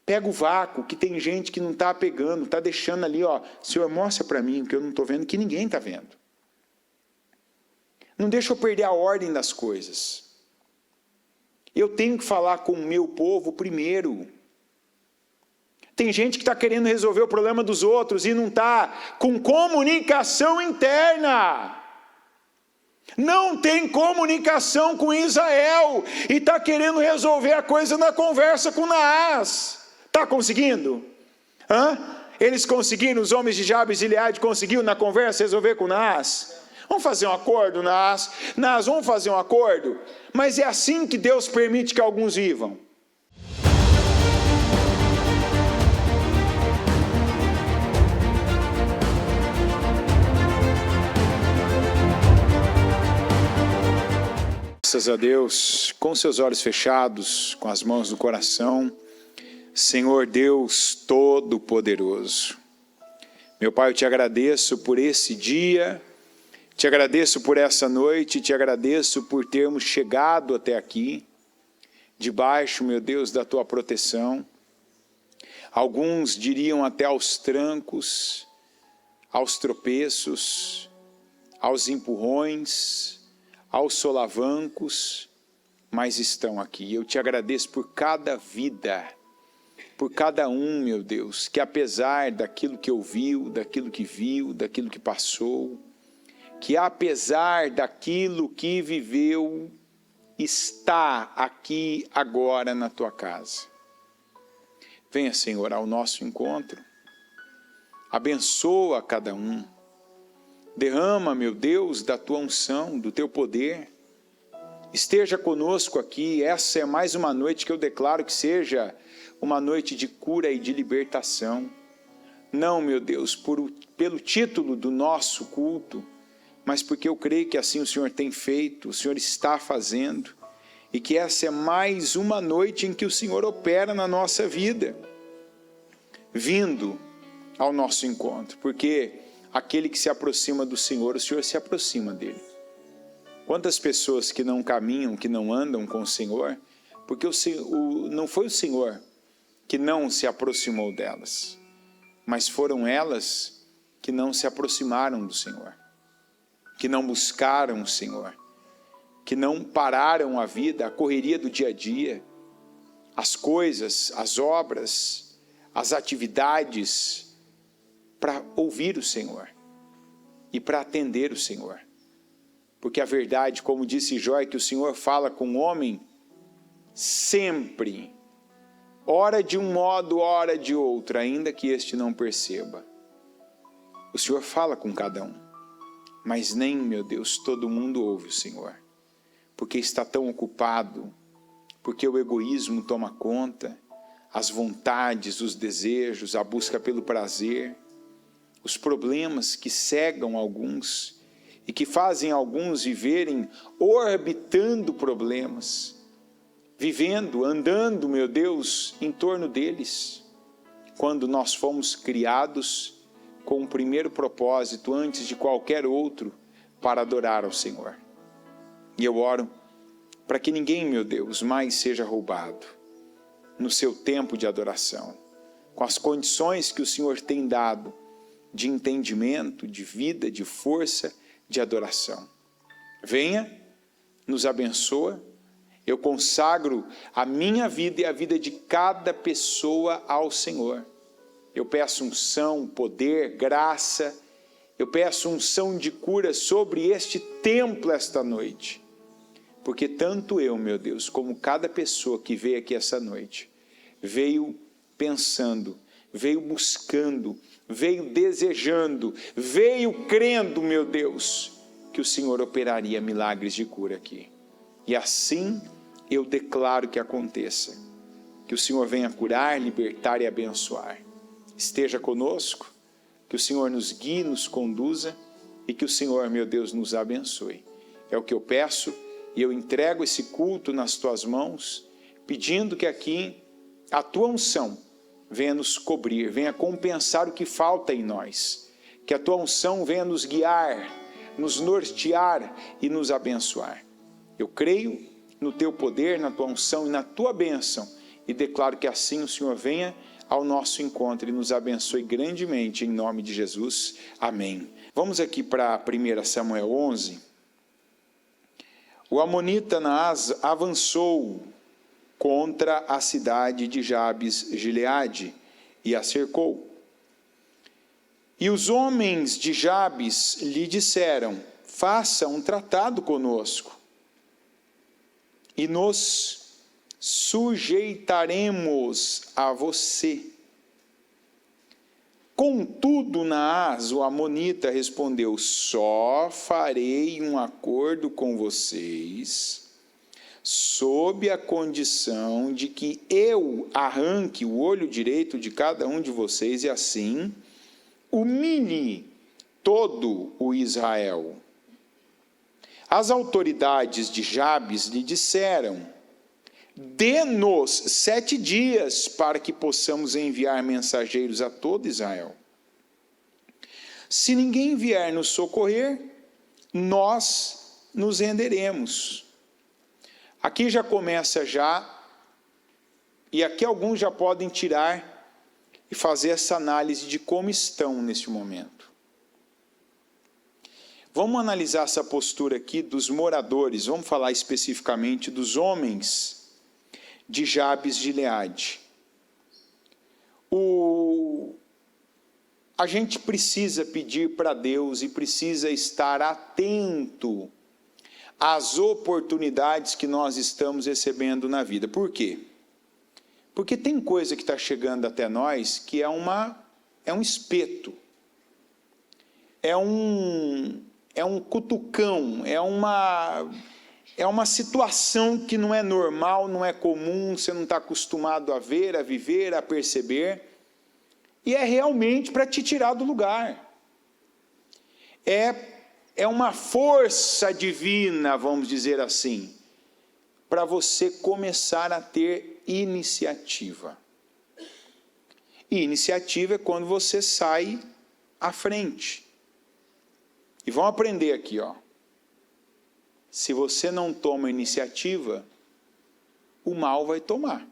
Pega o vácuo, que tem gente que não está pegando, está deixando ali, ó, Senhor, mostra para mim, que eu não estou vendo, que ninguém está vendo. Não deixa eu perder a ordem das coisas. Eu tenho que falar com o meu povo primeiro. Tem gente que está querendo resolver o problema dos outros e não está com comunicação interna. Não tem comunicação com Israel e está querendo resolver a coisa na conversa com Naás. Está conseguindo? Eles conseguiram, os homens de Jabes e Gileade conseguiram na conversa resolver com Naás? Vamos fazer um acordo, Naás? Naás, vamos fazer um acordo? Mas é assim que Deus permite que alguns vivam. Graças a Deus, com seus olhos fechados, com as mãos no coração, Senhor Deus Todo-Poderoso. Meu Pai, eu te agradeço por esse dia, te agradeço por essa noite, te agradeço por termos chegado até aqui, debaixo, meu Deus, da tua proteção. Alguns diriam até aos trancos, aos tropeços, aos empurrões, aos solavancos, mas estão aqui. Eu te agradeço por cada vida, por cada um, meu Deus, que apesar daquilo que ouviu, daquilo que viu, daquilo que passou, que apesar daquilo que viveu, está aqui agora na tua casa. Venha, Senhor, ao nosso encontro, abençoa cada um, derrama, meu Deus, da tua unção, do teu poder, esteja conosco aqui. Essa é mais uma noite que eu declaro que seja uma noite de cura e de libertação. Não, meu Deus, pelo título do nosso culto, mas porque eu creio que assim o Senhor tem feito, o Senhor está fazendo, e que essa é mais uma noite em que o Senhor opera na nossa vida, vindo ao nosso encontro, porque aquele que se aproxima do Senhor, o Senhor se aproxima dele. Quantas pessoas que não caminham, que não andam com o Senhor, porque não foi o Senhor que não se aproximou delas, mas foram elas que não se aproximaram do Senhor, que não buscaram o Senhor, que não pararam a vida, a correria do dia a dia, as coisas, as obras, as atividades, para ouvir o Senhor e para atender o Senhor. Porque a verdade, como disse Jó, é que o Senhor fala com o homem sempre, ora de um modo, ora de outro, ainda que este não perceba. O Senhor fala com cada um, mas nem, meu Deus, todo mundo ouve o Senhor, porque está tão ocupado, porque o egoísmo toma conta, as vontades, os desejos, a busca pelo prazer, os problemas que cegam alguns e que fazem alguns viverem orbitando problemas, vivendo, andando, meu Deus, em torno deles, quando nós fomos criados com o primeiro propósito, antes de qualquer outro, para adorar ao Senhor. E eu oro para que ninguém, meu Deus, mais seja roubado no seu tempo de adoração, com as condições que o Senhor tem dado, de entendimento, de vida, de força, de adoração. Venha, nos abençoa. Eu consagro a minha vida e a vida de cada pessoa ao Senhor. Eu peço unção, poder, graça. Eu peço unção de cura sobre este templo esta noite. Porque tanto eu, meu Deus, como cada pessoa que veio aqui essa noite, veio pensando, veio buscando, veio desejando, veio crendo, meu Deus, que o Senhor operaria milagres de cura aqui. E assim eu declaro que aconteça, que o Senhor venha curar, libertar e abençoar. Esteja conosco, que o Senhor nos guie, nos conduza e que o Senhor, meu Deus, nos abençoe. É o que eu peço e eu entrego esse culto nas tuas mãos, pedindo que aqui a tua unção venha nos cobrir, venha compensar o que falta em nós, que a tua unção venha nos guiar, nos nortear e nos abençoar. Eu creio no teu poder, na tua unção e na tua bênção, e declaro que assim o Senhor venha ao nosso encontro e nos abençoe grandemente, em nome de Jesus. Amém. Vamos aqui para 1 Samuel 11. O amonita Naás avançou contra a cidade de Jabes-Gileade e a cercou. E os homens de Jabes lhe disseram: faça um tratado conosco, e nos sujeitaremos a você. Contudo, Naás, o amonita, respondeu: só farei um acordo com vocês sob a condição de que eu arranque o olho direito de cada um de vocês e assim humilhe todo o Israel. As autoridades de Jabes lhe disseram: dê-nos 7 dias para que possamos enviar mensageiros a todo Israel. Se ninguém vier nos socorrer, nós nos renderemos. Aqui já começa e aqui alguns já podem tirar e fazer essa análise de como estão neste momento. Vamos analisar essa postura aqui dos moradores, vamos falar especificamente dos homens de Jabes-Gileade. A gente precisa pedir para Deus e precisa estar atento às oportunidades que nós estamos recebendo na vida. Por quê? Porque tem coisa que está chegando até nós que é um espeto, é um cutucão, é uma situação que não é normal, não é comum, você não está acostumado a ver, a viver, a perceber, e é realmente para te tirar do lugar. É uma força divina, vamos dizer assim, para você começar a ter iniciativa. E iniciativa é quando você sai à frente. E vamos aprender aqui, ó. Se você não toma iniciativa, o mal vai tomar.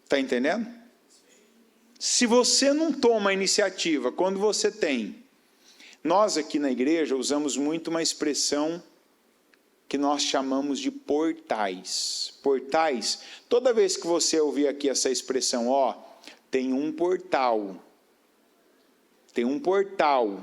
Está entendendo? Se você não toma iniciativa, quando você tem... Nós aqui na igreja usamos muito uma expressão que nós chamamos de portais. Portais, toda vez que você ouvir aqui essa expressão, ó, tem um portal. Tem um portal.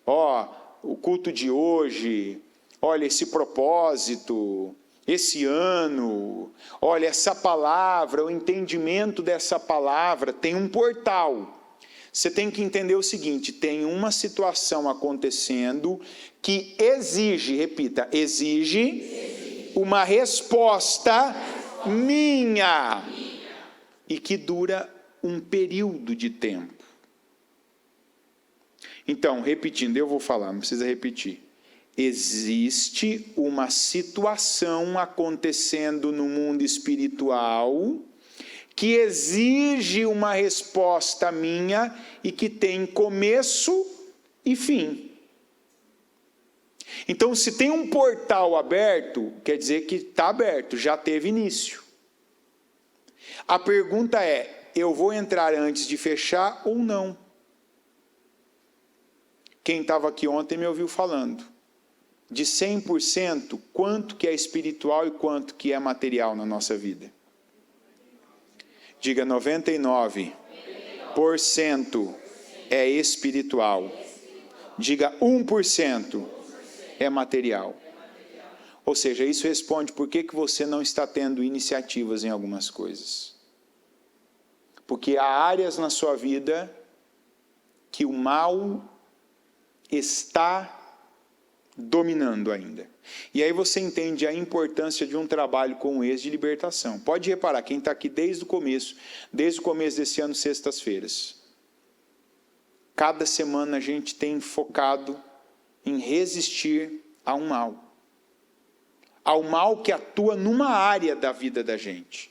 Ó, o culto de hoje, olha esse propósito, esse ano, olha essa palavra, o entendimento dessa palavra, tem um portal. Você tem que entender o seguinte, tem uma situação acontecendo que exige, repita, exige uma resposta minha e que dura um período de tempo. Então, repetindo, eu vou falar, não precisa repetir. Existe uma situação acontecendo no mundo espiritual que exige uma resposta minha e que tem começo e fim. Então, se tem um portal aberto, quer dizer que está aberto, já teve início. A pergunta é, eu vou entrar antes de fechar ou não? Quem estava aqui ontem me ouviu falando. De 100%, quanto que é espiritual e quanto que é material na nossa vida? Diga 99% é espiritual. Diga 1% é material. Ou seja, isso responde por que você não está tendo iniciativas em algumas coisas. Porque há áreas na sua vida que o mal está dominando ainda. E aí você entende a importância de um trabalho como esse de libertação. Pode reparar, quem está aqui desde o começo desse ano, sextas-feiras. Cada semana a gente tem focado em resistir a um mal. Ao mal que atua numa área da vida da gente.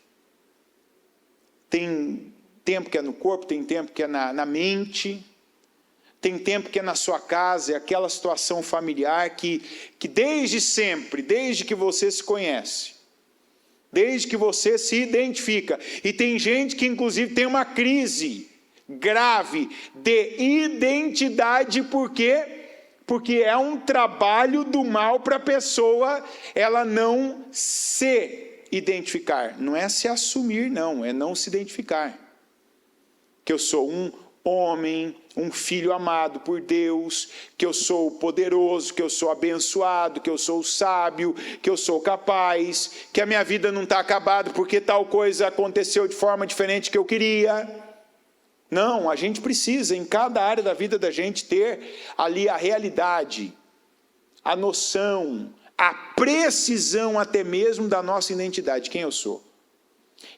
Tem tempo que é no corpo, tem tempo que é na mente, tem tempo que é na sua casa, é aquela situação familiar que desde sempre, desde que você se conhece, desde que você se identifica. E tem gente que inclusive tem uma crise grave de identidade, porque é um trabalho do mal para a pessoa ela não se identificar. Não é se assumir, não, é não se identificar. Que eu sou um homem, um filho amado por Deus, que eu sou poderoso, que eu sou abençoado, que eu sou sábio, que eu sou capaz, que a minha vida não está acabada porque tal coisa aconteceu de forma diferente que eu queria. Não, a gente precisa, em cada área da vida da gente, ter ali a realidade, a noção, a precisão até mesmo da nossa identidade, quem eu sou.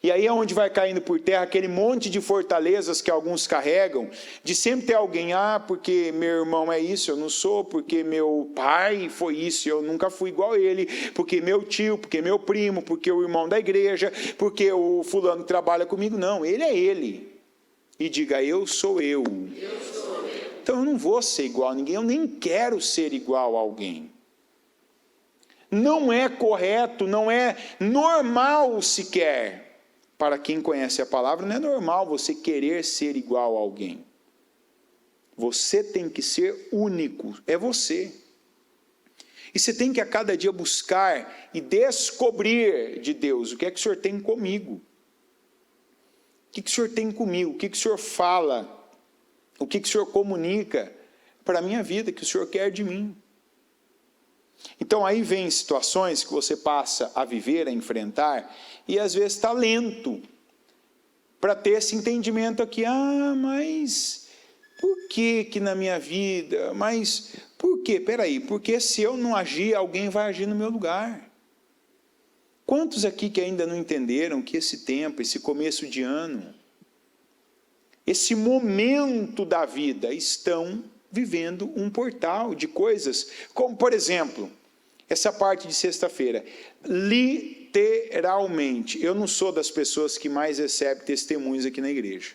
E aí é onde vai caindo por terra aquele monte de fortalezas que alguns carregam, de sempre ter alguém, porque meu irmão é isso, eu não sou, porque meu pai foi isso, eu nunca fui igual a ele, porque meu tio, porque meu primo, porque o irmão da igreja, porque o fulano trabalha comigo. Não, ele é ele. E diga, eu sou eu. Então eu não vou ser igual a ninguém, eu nem quero ser igual a alguém. Não é correto, não é normal sequer. Para quem conhece a palavra, não é normal você querer ser igual a alguém. Você tem que ser único, é você. E você tem que a cada dia buscar e descobrir de Deus o que é que o Senhor tem comigo. O que o Senhor tem comigo? O que o Senhor fala? O que o Senhor comunica para a minha vida, que o Senhor quer de mim? Então aí vem situações que você passa a viver, a enfrentar, e às vezes está lento para ter esse entendimento aqui. Mas por que na minha vida? Mas por quê? Peraí, porque se eu não agir, alguém vai agir no meu lugar. Quantos aqui que ainda não entenderam que esse tempo, esse começo de ano, esse momento da vida, estão vivendo um portal de coisas, como por exemplo, essa parte de sexta-feira, literalmente, eu não sou das pessoas que mais recebe testemunhos aqui na igreja.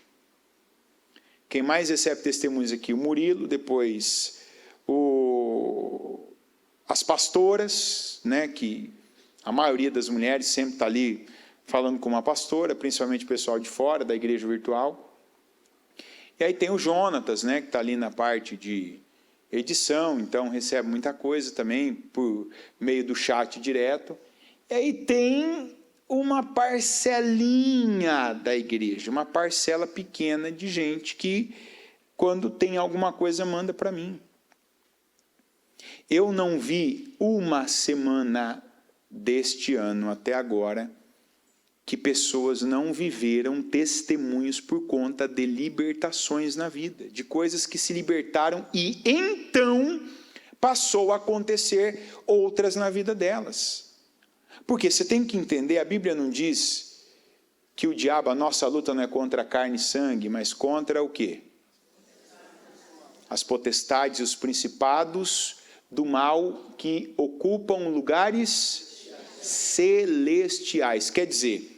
Quem mais recebe testemunhos aqui, o Murilo, depois as pastoras, né, que a maioria das mulheres sempre está ali falando com uma pastora, principalmente o pessoal de fora da igreja virtual. E aí tem o Jonatas, né, que está ali na parte de edição, então recebe muita coisa também por meio do chat direto. E aí tem uma parcelinha da igreja, uma parcela pequena de gente que, quando tem alguma coisa, manda para mim. Eu não vi uma semana deste ano até agora que pessoas não viveram testemunhos por conta de libertações na vida, de coisas que se libertaram e então passou a acontecer outras na vida delas. Porque você tem que entender, a Bíblia não diz que o diabo, a nossa luta não é contra carne e sangue, mas contra o quê? As potestades e os principados do mal que ocupam lugares celestiais. Quer dizer,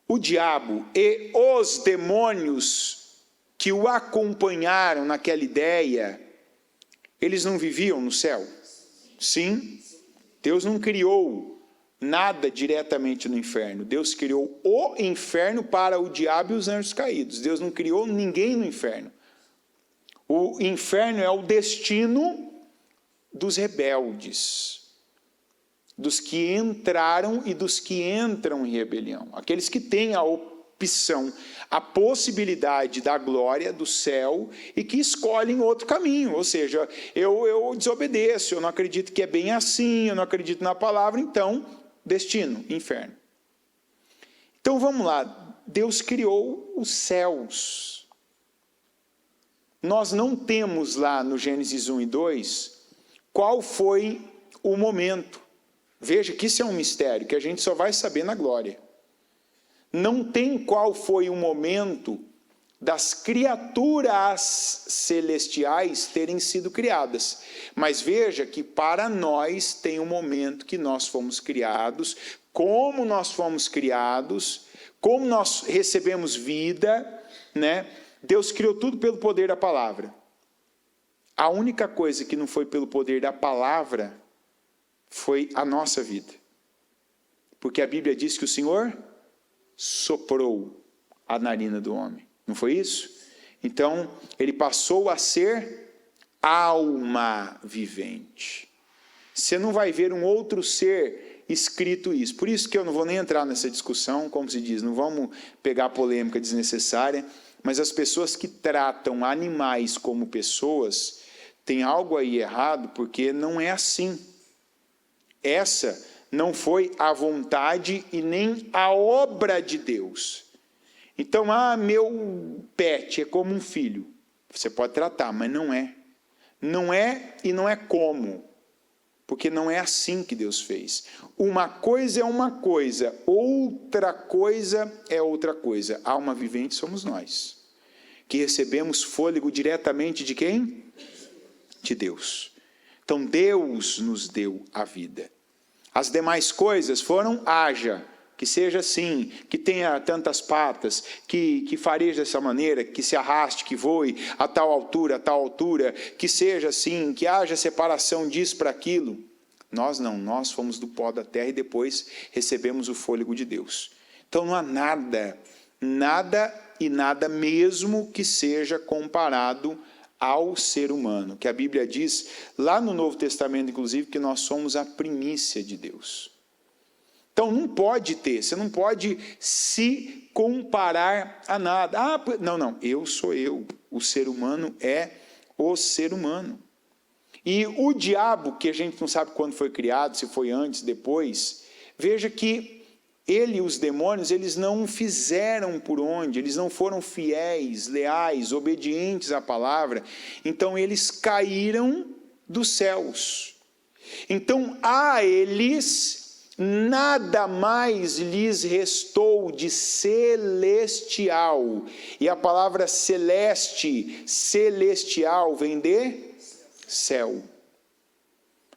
o diabo e os demônios que o acompanharam naquela ideia, eles não viviam no céu? Sim. Deus não criou nada diretamente no inferno. Deus criou o inferno para o diabo e os anjos caídos. Deus não criou ninguém no inferno. O inferno é o destino dos rebeldes, dos que entraram e dos que entram em rebelião. Aqueles que têm a opção, a possibilidade da glória do céu e que escolhem outro caminho. Ou seja, eu desobedeço, eu não acredito que é bem assim, eu não acredito na palavra, então, destino, inferno. Então vamos lá, Deus criou os céus. Nós não temos lá no Gênesis 1 e 2 qual foi o momento. Veja que isso é um mistério, que a gente só vai saber na glória. Não tem qual foi o momento das criaturas celestiais terem sido criadas. Mas veja que para nós tem um momento que nós fomos criados, como nós fomos criados, como nós recebemos vida, né? Deus criou tudo pelo poder da palavra. A única coisa que não foi pelo poder da palavra foi a nossa vida. Porque a Bíblia diz que o Senhor soprou a narina do homem. Não foi isso? Então, ele passou a ser alma vivente. Você não vai ver um outro ser escrito isso. Por isso que eu não vou nem entrar nessa discussão, como se diz, não vamos pegar polêmica desnecessária, mas as pessoas que tratam animais como pessoas, tem algo aí errado, porque não é assim. Essa não foi a vontade e nem a obra de Deus. Então, meu pet é como um filho. Você pode tratar, mas não é. Não é e não é como. Porque não é assim que Deus fez. Uma coisa é uma coisa, outra coisa é outra coisa. Alma vivente somos nós, que recebemos fôlego diretamente de quem? De Deus. Então, Deus nos deu a vida. As demais coisas foram: haja, que seja assim, que tenha tantas patas, que fareje dessa maneira, que se arraste, que voe a tal altura, que seja assim, que haja separação disso para aquilo. Nós não, nós fomos do pó da terra e depois recebemos o fôlego de Deus. Então não há nada e nada mesmo que seja comparado ao ser humano, que a Bíblia diz, lá no Novo Testamento, inclusive, que nós somos a primícia de Deus. Então, não pode ter, você não pode se comparar a nada. Não, eu sou eu, o ser humano é o ser humano. E o diabo, que a gente não sabe quando foi criado, se foi antes, depois, veja que ele e os demônios, eles não fizeram por onde, eles não foram fiéis, leais, obedientes à palavra, então eles caíram dos céus. Então, a eles nada mais lhes restou de celestial. E a palavra celeste, celestial, vem de céu.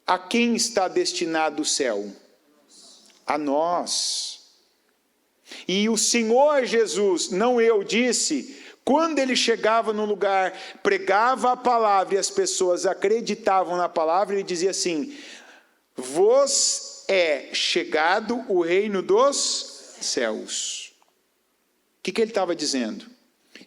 A quem está destinado o céu? A nós. E o Senhor Jesus, não eu, disse, quando ele chegava no lugar, pregava a palavra e as pessoas acreditavam na palavra, ele dizia assim: vos é chegado o reino dos céus. O que ele estava dizendo?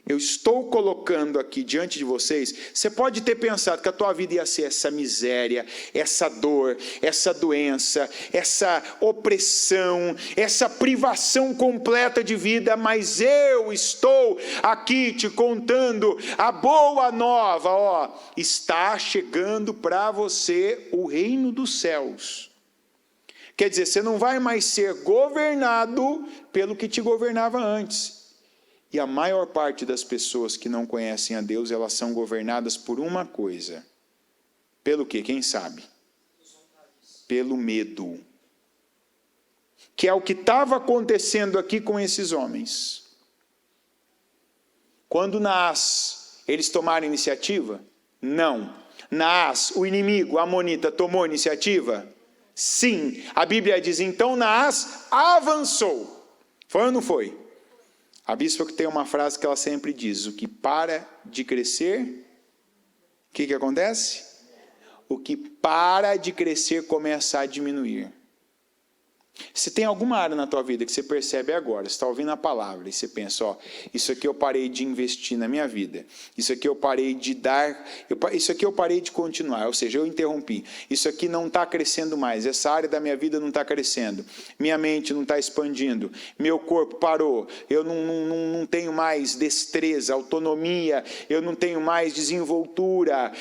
Eu estou colocando aqui diante de vocês, você pode ter pensado que a tua vida ia ser essa miséria, essa dor, essa doença, essa opressão, essa privação completa de vida, mas eu estou aqui te contando a boa nova, está chegando para você o reino dos céus. Quer dizer, você não vai mais ser governado pelo que te governava antes. E a maior parte das pessoas que não conhecem a Deus, elas são governadas por uma coisa. Pelo quê? Quem sabe? Pelo medo. Que é o que estava acontecendo aqui com esses homens. Quando Naás, eles tomaram iniciativa? Não. Naás, o inimigo, a amonita, tomou iniciativa? Sim. A Bíblia diz, então Naás avançou. Foi ou não foi? A bispa que tem uma frase que ela sempre diz, o que para de crescer, o que acontece? O que para de crescer começa a diminuir. Se tem alguma área na tua vida que você percebe agora, você está ouvindo a palavra e você pensa, isso aqui eu parei de investir na minha vida, isso aqui eu parei de dar, isso aqui eu parei de continuar, ou seja, eu interrompi, isso aqui não está crescendo mais, essa área da minha vida não está crescendo, minha mente não está expandindo, meu corpo parou, eu não tenho mais destreza, autonomia, eu não tenho mais desenvoltura,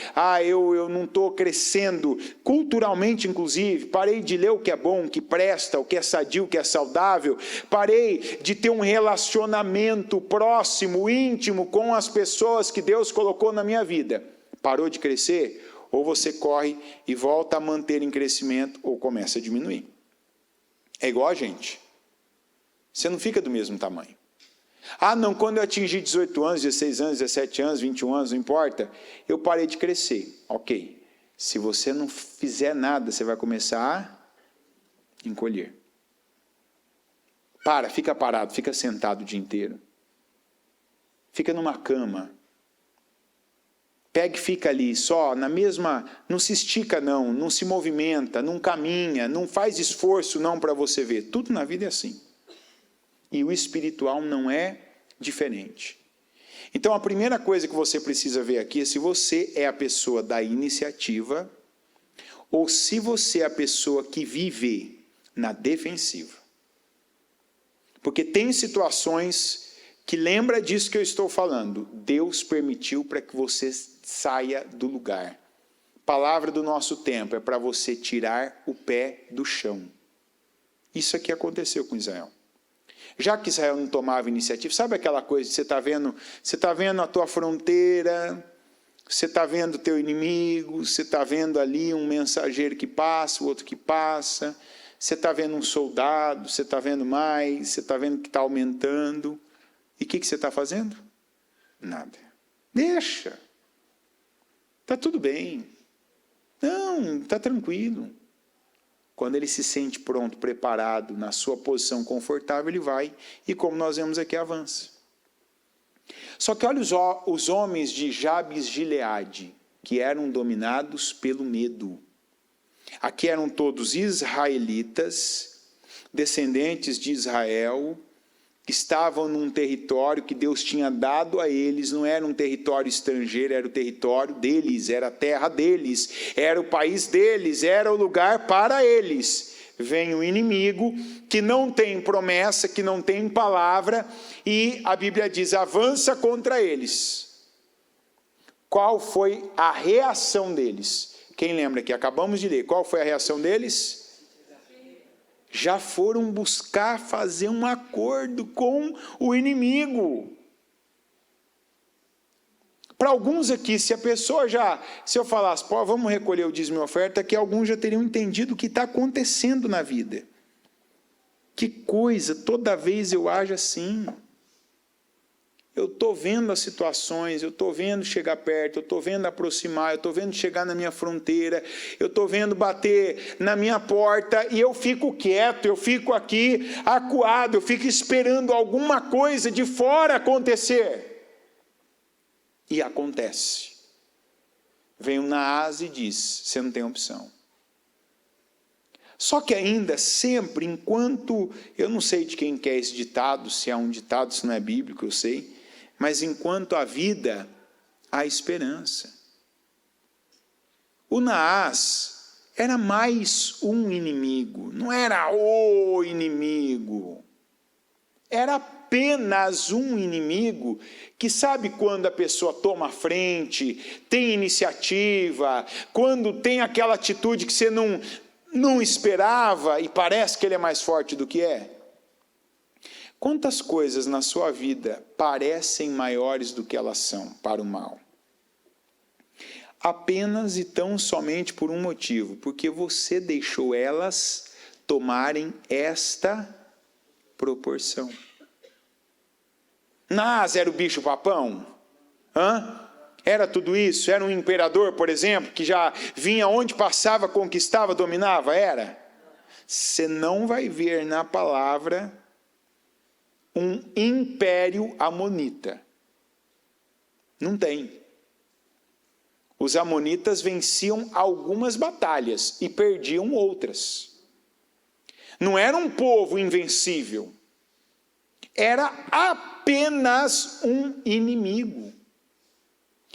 eu não estou crescendo, culturalmente inclusive, parei de ler o que é bom, o que presta, o que é sadio, o que é saudável, parei de ter um relacionamento próximo, íntimo com as pessoas que Deus colocou na minha vida. Parou de crescer? Ou você corre e volta a manter em crescimento, ou começa a diminuir. É igual a gente. Você não fica do mesmo tamanho. Não, quando eu atingi 18 anos, 16 anos, 17 anos, 21 anos, não importa, eu parei de crescer. Ok. Se você não fizer nada, você vai começar a encolher. Fica parado, fica sentado o dia inteiro. Fica numa cama. pega e fica ali só na mesma, não se estica não, não se movimenta, não caminha, não faz esforço não para você ver. Tudo na vida é assim. E o espiritual não é diferente. Então a primeira coisa que você precisa ver aqui é se você é a pessoa da iniciativa ou se você é a pessoa que vive na defensiva. Porque tem situações que lembra disso que eu estou falando. Deus permitiu para que você saia do lugar. Palavra do nosso tempo é para você tirar o pé do chão. Isso aqui aconteceu com Israel. Já que Israel não tomava iniciativa, sabe aquela coisa, você está vendo a tua fronteira, você está vendo o teu inimigo, você está vendo ali um mensageiro que passa, o outro que passa, você está vendo um soldado, você está vendo mais, você está vendo que está aumentando. E o que você está fazendo? Nada. Deixa. Está tudo bem. Não, está tranquilo. Quando ele se sente pronto, preparado, na sua posição confortável, ele vai e, como nós vemos aqui, avança. Só que olha os homens de Jabes Gileade, que eram dominados pelo medo. Aqui eram todos israelitas, descendentes de Israel, que estavam num território que Deus tinha dado a eles, não era um território estrangeiro, era o território deles, era a terra deles, era o país deles, era o lugar para eles. Vem o inimigo que não tem promessa, que não tem palavra, e a Bíblia diz, avança contra eles. Qual foi a reação deles? Quem lembra que acabamos de ler, qual foi a reação deles? Já foram buscar fazer um acordo com o inimigo. Para alguns aqui, se eu falasse, pô, vamos recolher o dízimo e oferta, que alguns já teriam entendido o que está acontecendo na vida. Que coisa, toda vez eu ajo assim. Eu estou vendo as situações, eu estou vendo chegar perto, eu estou vendo aproximar, eu estou vendo chegar na minha fronteira, eu estou vendo bater na minha porta e eu fico quieto, eu fico aqui acuado, eu fico esperando alguma coisa de fora acontecer. E acontece. Vem o Naás e diz, você não tem opção. Só que ainda, sempre, enquanto, eu não sei de quem que é esse ditado, se é um ditado, se não é bíblico, eu sei, mas enquanto há vida, há esperança. O Naás era mais um inimigo, não era o inimigo. Era apenas um inimigo que sabe quando a pessoa toma a frente, tem iniciativa, quando tem aquela atitude que você não esperava e parece que ele é mais forte do que é. Quantas coisas na sua vida parecem maiores do que elas são para o mal? Apenas e tão somente por um motivo, porque você deixou elas tomarem esta proporção. Naás era o bicho papão? Era tudo isso? Era um imperador, por exemplo, que já vinha onde passava, conquistava, dominava? Era? Você não vai ver na palavra um império amonita. Não tem. Os amonitas venciam algumas batalhas e perdiam outras. Não era um povo invencível. Era apenas um inimigo.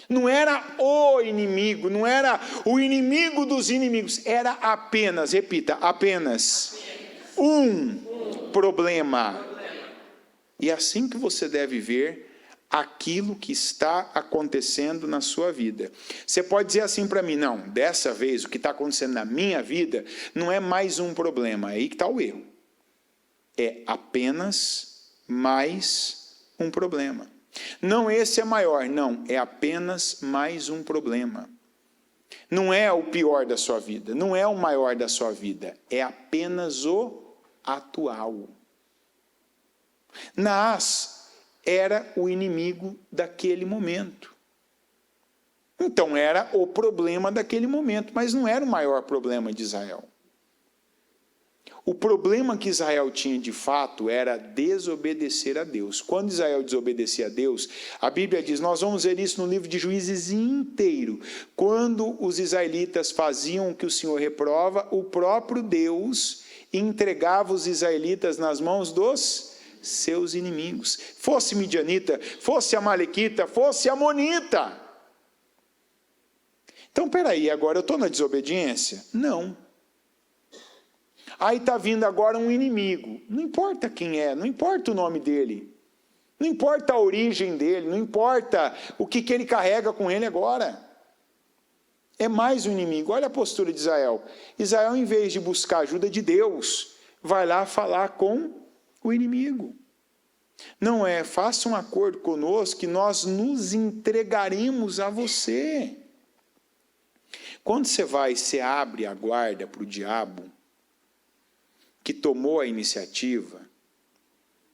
Não era o inimigo, não era o inimigo dos inimigos. Era apenas, repita, apenas um problema. E é assim que você deve ver aquilo que está acontecendo na sua vida. Você pode dizer assim para mim, não, dessa vez o que está acontecendo na minha vida não é mais um problema, é aí que está o erro. É apenas mais um problema. Não, esse é maior, não, é apenas mais um problema. Não é o pior da sua vida, não é o maior da sua vida, é apenas o atual. Naás era o inimigo daquele momento. Então era o problema daquele momento, mas não era o maior problema de Israel. O problema que Israel tinha de fato era desobedecer a Deus. Quando Israel desobedecia a Deus, a Bíblia diz, nós vamos ver isso no livro de Juízes inteiro. Quando os israelitas faziam o que o Senhor reprova, o próprio Deus entregava os israelitas nas mãos dos seus inimigos. Fosse midianita, fosse amalequita, fosse amonita. Então, peraí, agora eu estou na desobediência? Não. Aí está vindo agora um inimigo. Não importa quem é, não importa o nome dele. Não importa a origem dele, não importa o que ele carrega com ele agora. É mais um inimigo. Olha a postura de Israel. Israel, em vez de buscar a ajuda de Deus, vai lá falar com o inimigo. Não é, faça um acordo conosco que nós nos entregaremos a você. Quando você abre a guarda para o diabo, que tomou a iniciativa,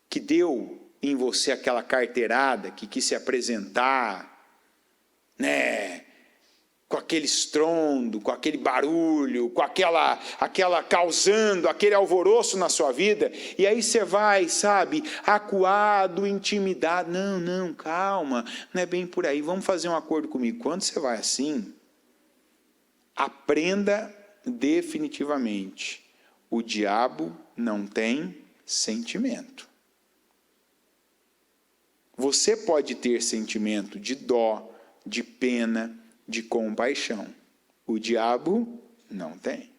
que deu em você aquela carteirada, que quis se apresentar, né, com aquele estrondo, com aquele barulho, com aquela causando aquele alvoroço na sua vida, e aí você vai, sabe, acuado, intimidado. Não, calma, não é bem por aí, vamos fazer um acordo comigo. Quando você vai assim, aprenda definitivamente, o diabo não tem sentimento. Você pode ter sentimento de dó, de pena, de compaixão. O diabo não tem.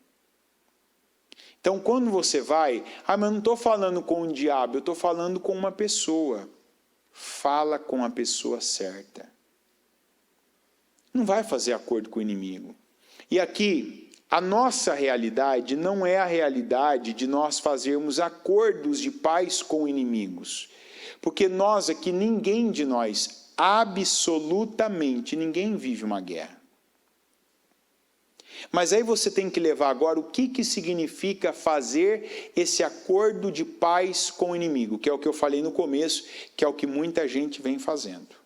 Então, quando você vai, mas eu não estou falando com o diabo, eu estou falando com uma pessoa. Fala com a pessoa certa. Não vai fazer acordo com o inimigo. E aqui, a nossa realidade não é a realidade de nós fazermos acordos de paz com inimigos. Porque nós aqui, ninguém de nós, absolutamente ninguém vive uma guerra. Mas aí você tem que levar agora o que significa fazer esse acordo de paz com o inimigo, que é o que eu falei no começo, que é o que muita gente vem fazendo.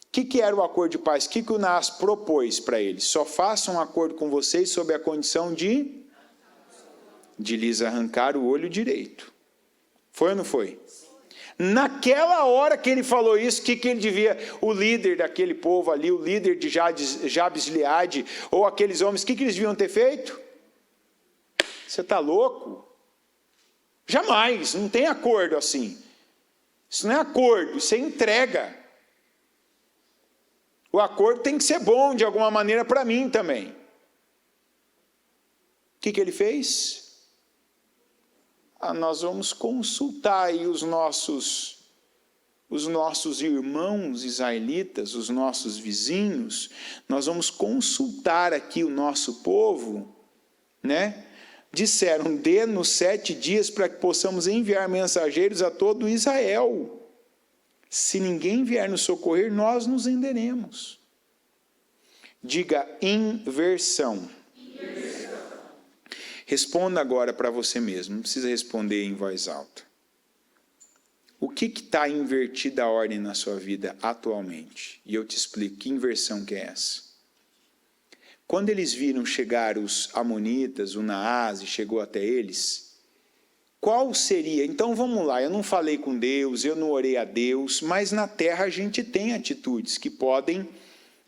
O que era o acordo de paz? O que o Naas propôs para eles? Só façam um acordo com vocês sob a condição de lhes arrancar o olho direito. Foi ou não foi? Naquela hora que ele falou isso, o que ele devia, o líder daquele povo ali, o líder de Jabes Gileade, ou aqueles homens, o que eles deviam ter feito? Você está louco? Jamais, não tem acordo assim. Isso não é acordo, isso é entrega. O acordo tem que ser bom de alguma maneira para mim também. O que ele fez? Nós vamos consultar aí os nossos irmãos israelitas, os nossos vizinhos, nós vamos consultar aqui o nosso povo, né? Disseram, dê-nos 7 dias para que possamos enviar mensageiros a todo Israel. Se ninguém vier nos socorrer, nós nos renderemos. Diga inversão. Responda agora para você mesmo, não precisa responder em voz alta. O que está invertida a ordem na sua vida atualmente? E eu te explico, que inversão que é essa? Quando eles viram chegar os amonitas, o Naás, e chegou até eles, qual seria? Então vamos lá, eu não falei com Deus, eu não orei a Deus, mas na terra a gente tem atitudes que podem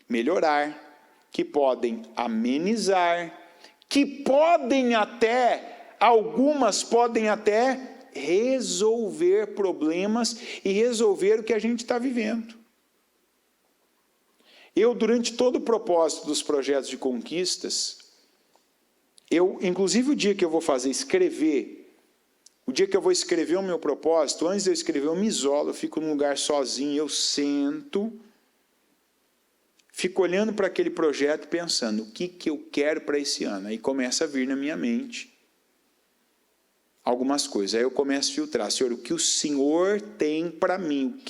melhorar, que podem amenizar, que podem até, algumas podem até resolver problemas e resolver o que a gente está vivendo. Eu, durante todo o propósito dos projetos de conquistas, inclusive o dia que eu vou escrever, o dia que eu vou escrever o meu propósito, antes de eu escrever, eu me isolo, eu fico num lugar sozinho, eu sento, fico olhando para aquele projeto, pensando, o que eu quero para esse ano? Aí começa a vir na minha mente algumas coisas. Aí eu começo a filtrar, Senhor, o que o Senhor tem para mim?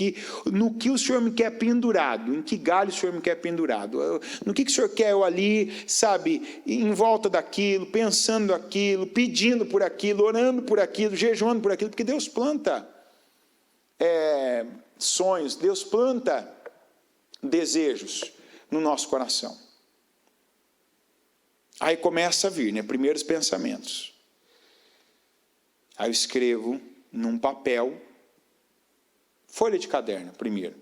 No que o Senhor me quer pendurado? Em que galho o Senhor me quer pendurado? No que o Senhor quer eu ali, sabe, em volta daquilo, pensando aquilo, pedindo por aquilo, orando por aquilo, jejuando por aquilo, porque Deus planta sonhos, Deus planta desejos no nosso coração. Aí começa a vir, primeiros pensamentos. Aí eu escrevo num papel, folha de caderno primeiro.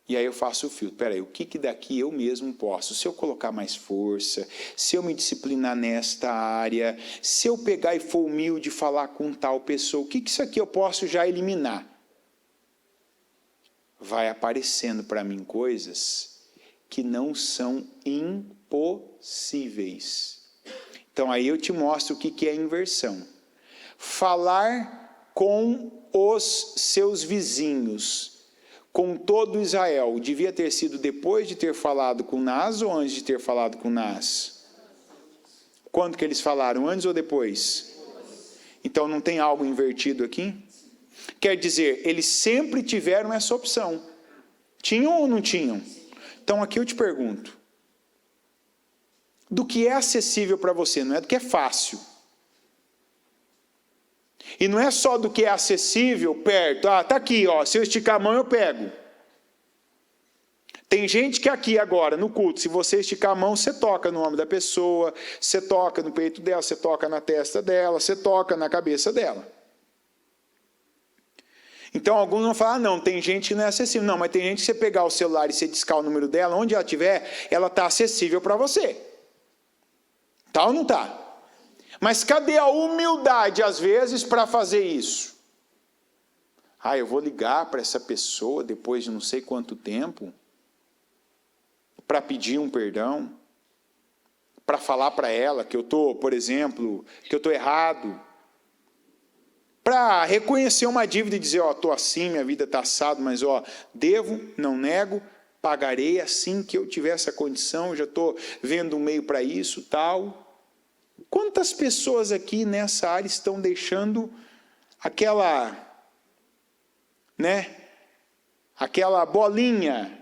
E aí eu faço o filtro. Peraí, o que daqui eu mesmo posso? Se eu colocar mais força, se eu me disciplinar nesta área, se eu pegar e for humilde falar com tal pessoa, o que isso aqui eu posso já eliminar? Vai aparecendo para mim coisas que não são impossíveis. Então aí eu te mostro o que é inversão. Falar com os seus vizinhos, com todo Israel, devia ter sido depois de ter falado com Naas ou antes de ter falado com Naas? Quando que eles falaram, antes ou depois? Então não tem algo invertido aqui? Quer dizer, eles sempre tiveram essa opção. Tinham ou não tinham? Então aqui eu te pergunto, do que é acessível para você, não é do que é fácil. E não é só do que é acessível, perto. Tá aqui, se eu esticar a mão eu pego. Tem gente que aqui agora, no culto, se você esticar a mão, você toca no ombro da pessoa, você toca no peito dela, você toca na testa dela, você toca na cabeça dela. Então alguns vão falar, não, tem gente que não é acessível. Não, mas tem gente que você pegar o celular e você discar o número dela, onde ela estiver, ela está acessível para você. Tá ou não está? Mas cadê a humildade, às vezes, para fazer isso? Eu vou ligar para essa pessoa depois de não sei quanto tempo, para pedir um perdão, para falar para ela que eu estou, por exemplo, que eu estou errado, para reconhecer uma dívida e dizer, estou assim, minha vida está assado, mas devo, não nego, pagarei assim que eu tiver essa condição, já estou vendo um meio para isso, tal. Quantas pessoas aqui nessa área estão deixando aquela bolinha,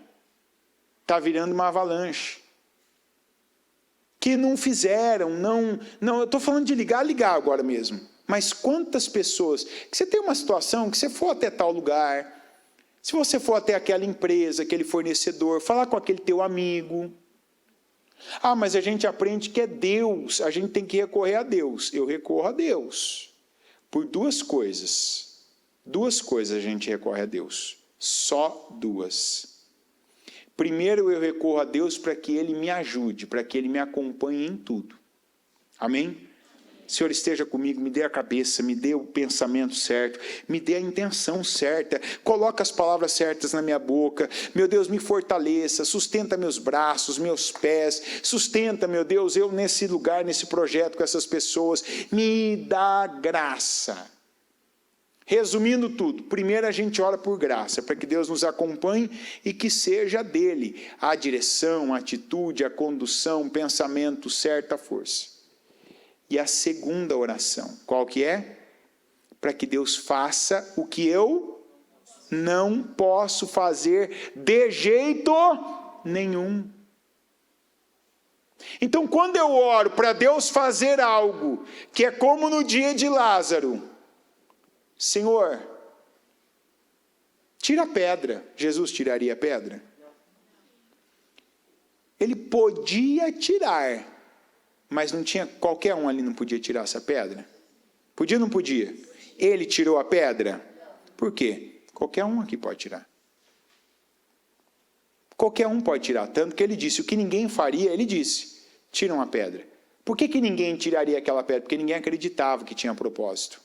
está virando uma avalanche, que não fizeram, não, eu estou falando de ligar agora mesmo, mas quantas pessoas, que você tem uma situação, que você for até tal lugar, se você for até aquela empresa, aquele fornecedor, falar com aquele teu amigo, mas a gente aprende que é Deus, a gente tem que recorrer a Deus. Eu recorro a Deus por duas coisas. Duas coisas a gente recorre a Deus. Só duas. Primeiro, eu recorro a Deus para que Ele me ajude, para que Ele me acompanhe em tudo. Amém? Senhor, esteja comigo, me dê a cabeça, me dê o pensamento certo, me dê a intenção certa, coloca as palavras certas na minha boca, meu Deus, me fortaleça, sustenta meus braços, meus pés, sustenta, meu Deus, eu nesse lugar, nesse projeto com essas pessoas, me dá graça. Resumindo tudo, primeiro a gente ora por graça, para que Deus nos acompanhe e que seja dele a direção, a atitude, a condução, o pensamento, certa força. E a segunda oração, qual que é? Para que Deus faça o que eu não posso fazer de jeito nenhum. Então, quando eu oro para Deus fazer algo, que é como no dia de Lázaro, Senhor, tira a pedra. Jesus tiraria a pedra? Ele podia tirar, mas não tinha, qualquer um ali não podia tirar essa pedra? Podia ou não podia? Ele tirou a pedra? Por quê? Qualquer um aqui pode tirar. Qualquer um pode tirar, tanto que ele disse, o que ninguém faria, ele disse, tiram a pedra. Por que ninguém tiraria aquela pedra? Porque ninguém acreditava que tinha propósito.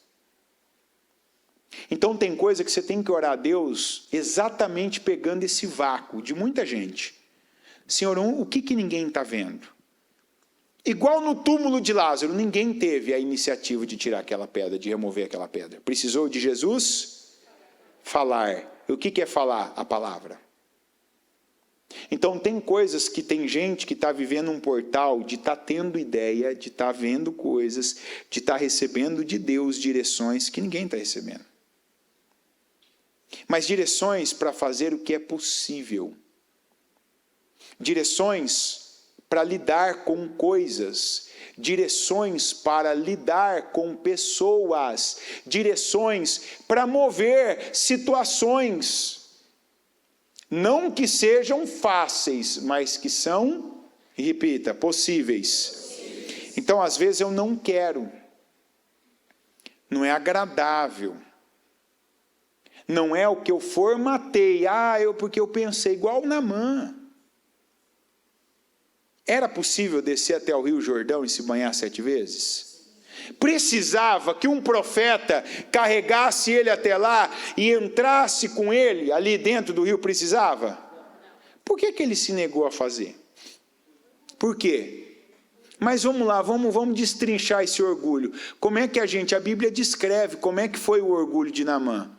Então tem coisa que você tem que orar a Deus exatamente pegando esse vácuo de muita gente. Senhor, o que ninguém está vendo? Igual no túmulo de Lázaro, ninguém teve a iniciativa de tirar aquela pedra, de remover aquela pedra. Precisou de Jesus falar. O que é falar? A palavra. Então tem coisas que tem gente que está vivendo um portal de estar tendo ideia, de estar vendo coisas, de estar recebendo de Deus direções que ninguém está recebendo. Mas direções para fazer o que é possível. Direções para lidar com coisas, direções para lidar com pessoas, direções para mover situações, não que sejam fáceis, mas que são, repita, possíveis. Então, às vezes eu não quero não é agradável, não é o que eu formatei, porque eu pensei igual Naamã. Era possível descer até o Rio Jordão e se banhar 7 vezes? Precisava que um profeta carregasse ele até lá e entrasse com ele ali dentro do rio? Precisava? Por que ele se negou a fazer? Por quê? Mas vamos lá, vamos destrinchar esse orgulho. Como é que a Bíblia descreve como é que foi o orgulho de Naamã.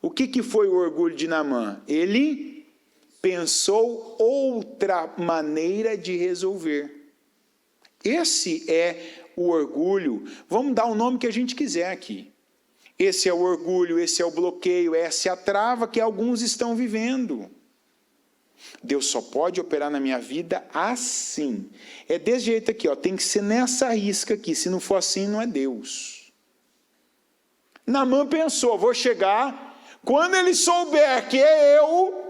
O que foi o orgulho de Naamã? Ele pensou outra maneira de resolver. Esse é o orgulho. Vamos dar o nome que a gente quiser aqui. Esse é o orgulho, esse é o bloqueio, essa é a trava que alguns estão vivendo. Deus só pode operar na minha vida assim. É desse jeito aqui, ó, tem que ser nessa risca aqui. Se não for assim, não é Deus. Naamã pensou, vou chegar, quando ele souber que é eu,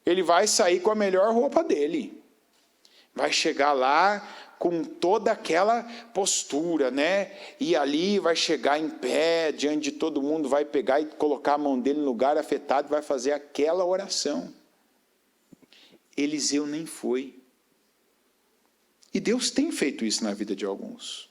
ele vai sair com a melhor roupa dele. Vai chegar lá com toda aquela postura, né? E ali vai chegar em pé, diante de todo mundo, vai pegar e colocar a mão dele no lugar afetado e vai fazer aquela oração. Eliseu nem foi. E Deus tem feito isso na vida de alguns.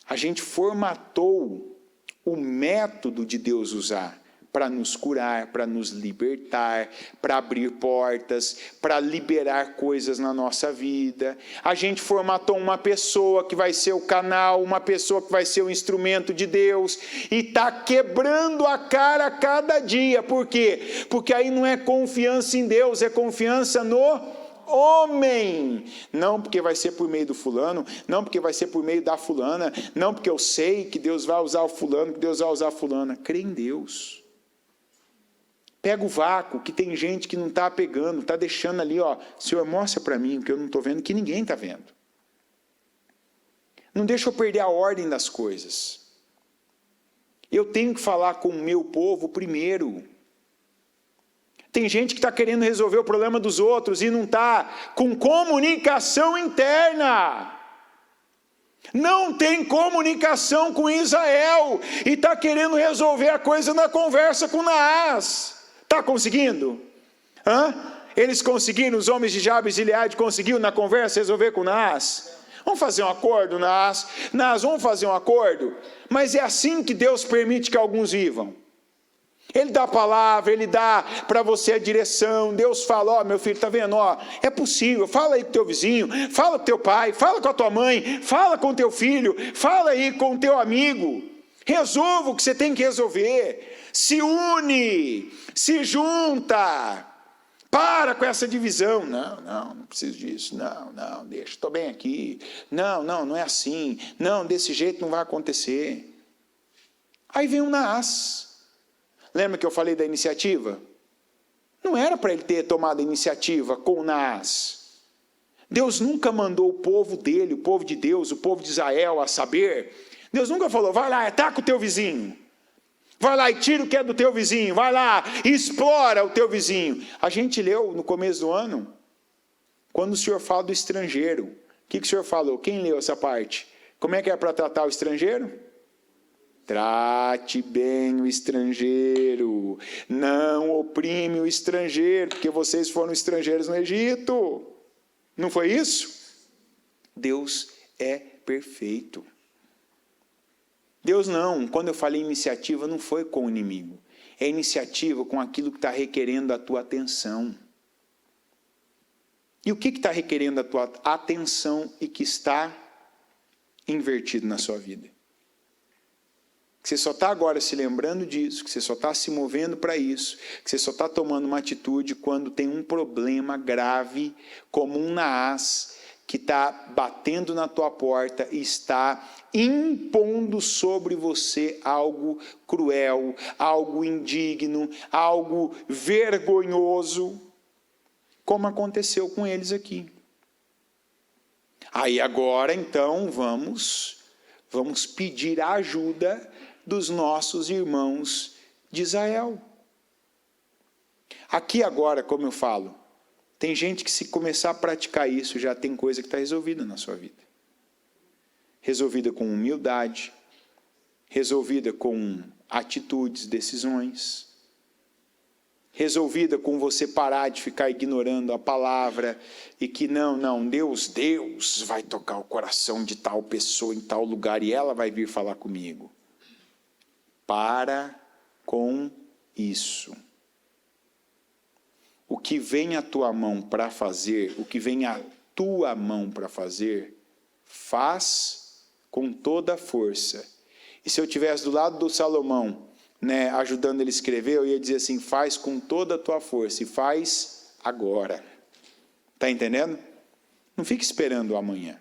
A gente formatou o método de Deus usar para nos curar, para nos libertar, para abrir portas, para liberar coisas na nossa vida. A gente formatou uma pessoa que vai ser o canal, uma pessoa que vai ser o instrumento de Deus, e está quebrando a cara a cada dia. Por quê? Porque aí não é confiança em Deus, é confiança no homem. Não porque vai ser por meio do fulano, não porque vai ser por meio da fulana, não porque eu sei que Deus vai usar o fulano, que Deus vai usar a fulana. Crê em Deus. Pega o vácuo, que tem gente que não está pegando, está deixando ali, ó, Senhor, mostra para mim, que eu não estou vendo, que ninguém está vendo. Não deixa eu perder a ordem das coisas. Eu tenho que falar com o meu povo primeiro. Tem gente que está querendo resolver o problema dos outros e não está com comunicação interna. Não tem comunicação com Israel e está querendo resolver a coisa na conversa com Naás. Está conseguindo? Eles conseguiram, os homens de Jabes e Gileade conseguiram na conversa resolver com Naás? Vamos fazer um acordo, Naás? Naás, vamos fazer um acordo? Mas é assim que Deus permite que alguns vivam. Ele dá a palavra, Ele dá para você a direção. Deus fala, ó, meu filho, está vendo? Ó, é possível, fala aí com o teu vizinho, fala com o teu pai, fala com a tua mãe, fala com o teu filho, fala aí com o teu amigo. Resolva o que você tem que resolver. Se une, se junta. Para com essa divisão. Não preciso disso. Não, deixa, estou bem aqui. Não é assim. Não, desse jeito não vai acontecer. Aí vem o Naás. Lembra que eu falei da iniciativa? Não era para ele ter tomado a iniciativa com o Naás. Deus nunca mandou o povo dele, o povo de Deus, o povo de Israel a saber. Deus nunca falou, vai lá, ataca o teu vizinho. Vai lá e tira o que é do teu vizinho. Vai lá e explora o teu vizinho. A gente leu no começo do ano, quando o Senhor fala do estrangeiro. O que o Senhor falou? Quem leu essa parte? Como é que é para tratar o estrangeiro? Trate bem o estrangeiro. Não oprime o estrangeiro, porque vocês foram estrangeiros no Egito. Não foi isso? Deus é perfeito. Deus não, quando eu falei iniciativa, não foi com o inimigo. É iniciativa com aquilo que está requerendo a tua atenção. E o que está requerendo a tua atenção e que está invertido na sua vida? Que você só está agora se lembrando disso, que você só está se movendo para isso, que você só está tomando uma atitude quando tem um problema grave, como um Naás, que está batendo na tua porta e está impondo sobre você algo cruel, algo indigno, algo vergonhoso, como aconteceu com eles aqui. Aí agora, então, vamos pedir a ajuda dos nossos irmãos de Israel. Aqui agora, como eu falo, tem gente que se começar a praticar isso, já tem coisa que está resolvida na sua vida. Resolvida com humildade, resolvida com atitudes, decisões, resolvida com você parar de ficar ignorando a palavra e que não, Deus vai tocar o coração de tal pessoa em tal lugar e ela vai vir falar comigo. Para com isso. O que vem à tua mão para fazer, o que vem à tua mão para fazer, faz com toda a força. E se eu estivesse do lado do Salomão, ajudando ele a escrever, eu ia dizer assim, faz com toda a tua força e faz agora. Está entendendo? Não fique esperando o amanhã.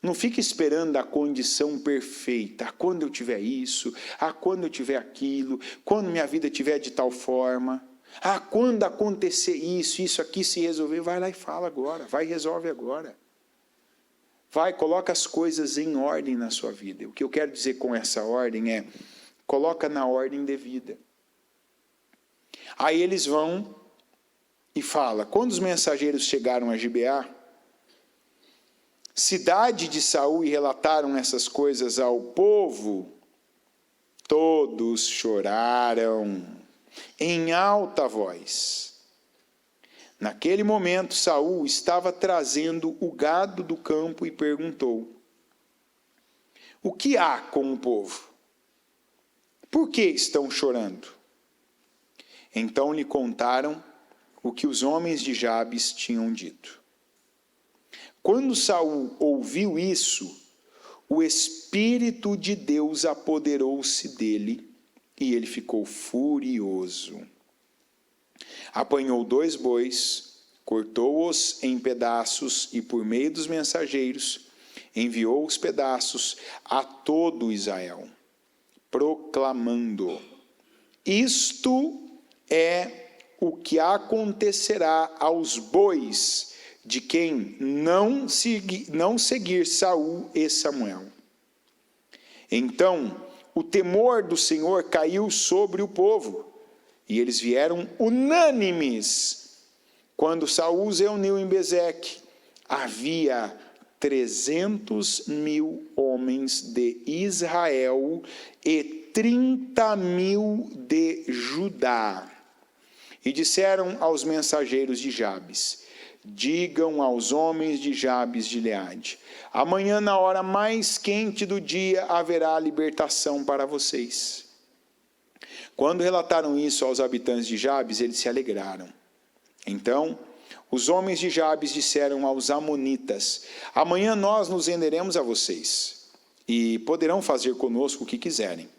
Não fique esperando a condição perfeita. Quando eu tiver isso, quando eu tiver aquilo, quando minha vida estiver de tal forma, quando acontecer isso aqui se resolver, vai lá e fala agora, vai e resolve agora. Vai, coloca as coisas em ordem na sua vida. O que eu quero dizer com essa ordem é, coloca na ordem devida. Aí eles vão e falam, quando os mensageiros chegaram a Gibeá, cidade de Saul, e relataram essas coisas ao povo, todos choraram em alta voz. Naquele momento, Saul estava trazendo o gado do campo e perguntou, o que há com o povo? Por que estão chorando? Então lhe contaram o que os homens de Jabes tinham dito. Quando Saul ouviu isso, o Espírito de Deus apoderou-se dele e ele ficou furioso. Apanhou 2 bois, cortou-os em pedaços e, por meio dos mensageiros, enviou os pedaços a todo Israel, proclamando, isto é o que acontecerá aos bois de quem não seguir Saul e Samuel. Então, o temor do Senhor caiu sobre o povo, e eles vieram unânimes. Quando Saul os reuniu em Bezeque, havia 300.000 homens de Israel e 30.000 de Judá. E disseram aos mensageiros de Jabes, digam aos homens de Jabes de Gileade, amanhã na hora mais quente do dia haverá libertação para vocês. Quando relataram isso aos habitantes de Jabes, eles se alegraram. Então, os homens de Jabes disseram aos amonitas, amanhã nós nos renderemos a vocês, e poderão fazer conosco o que quiserem.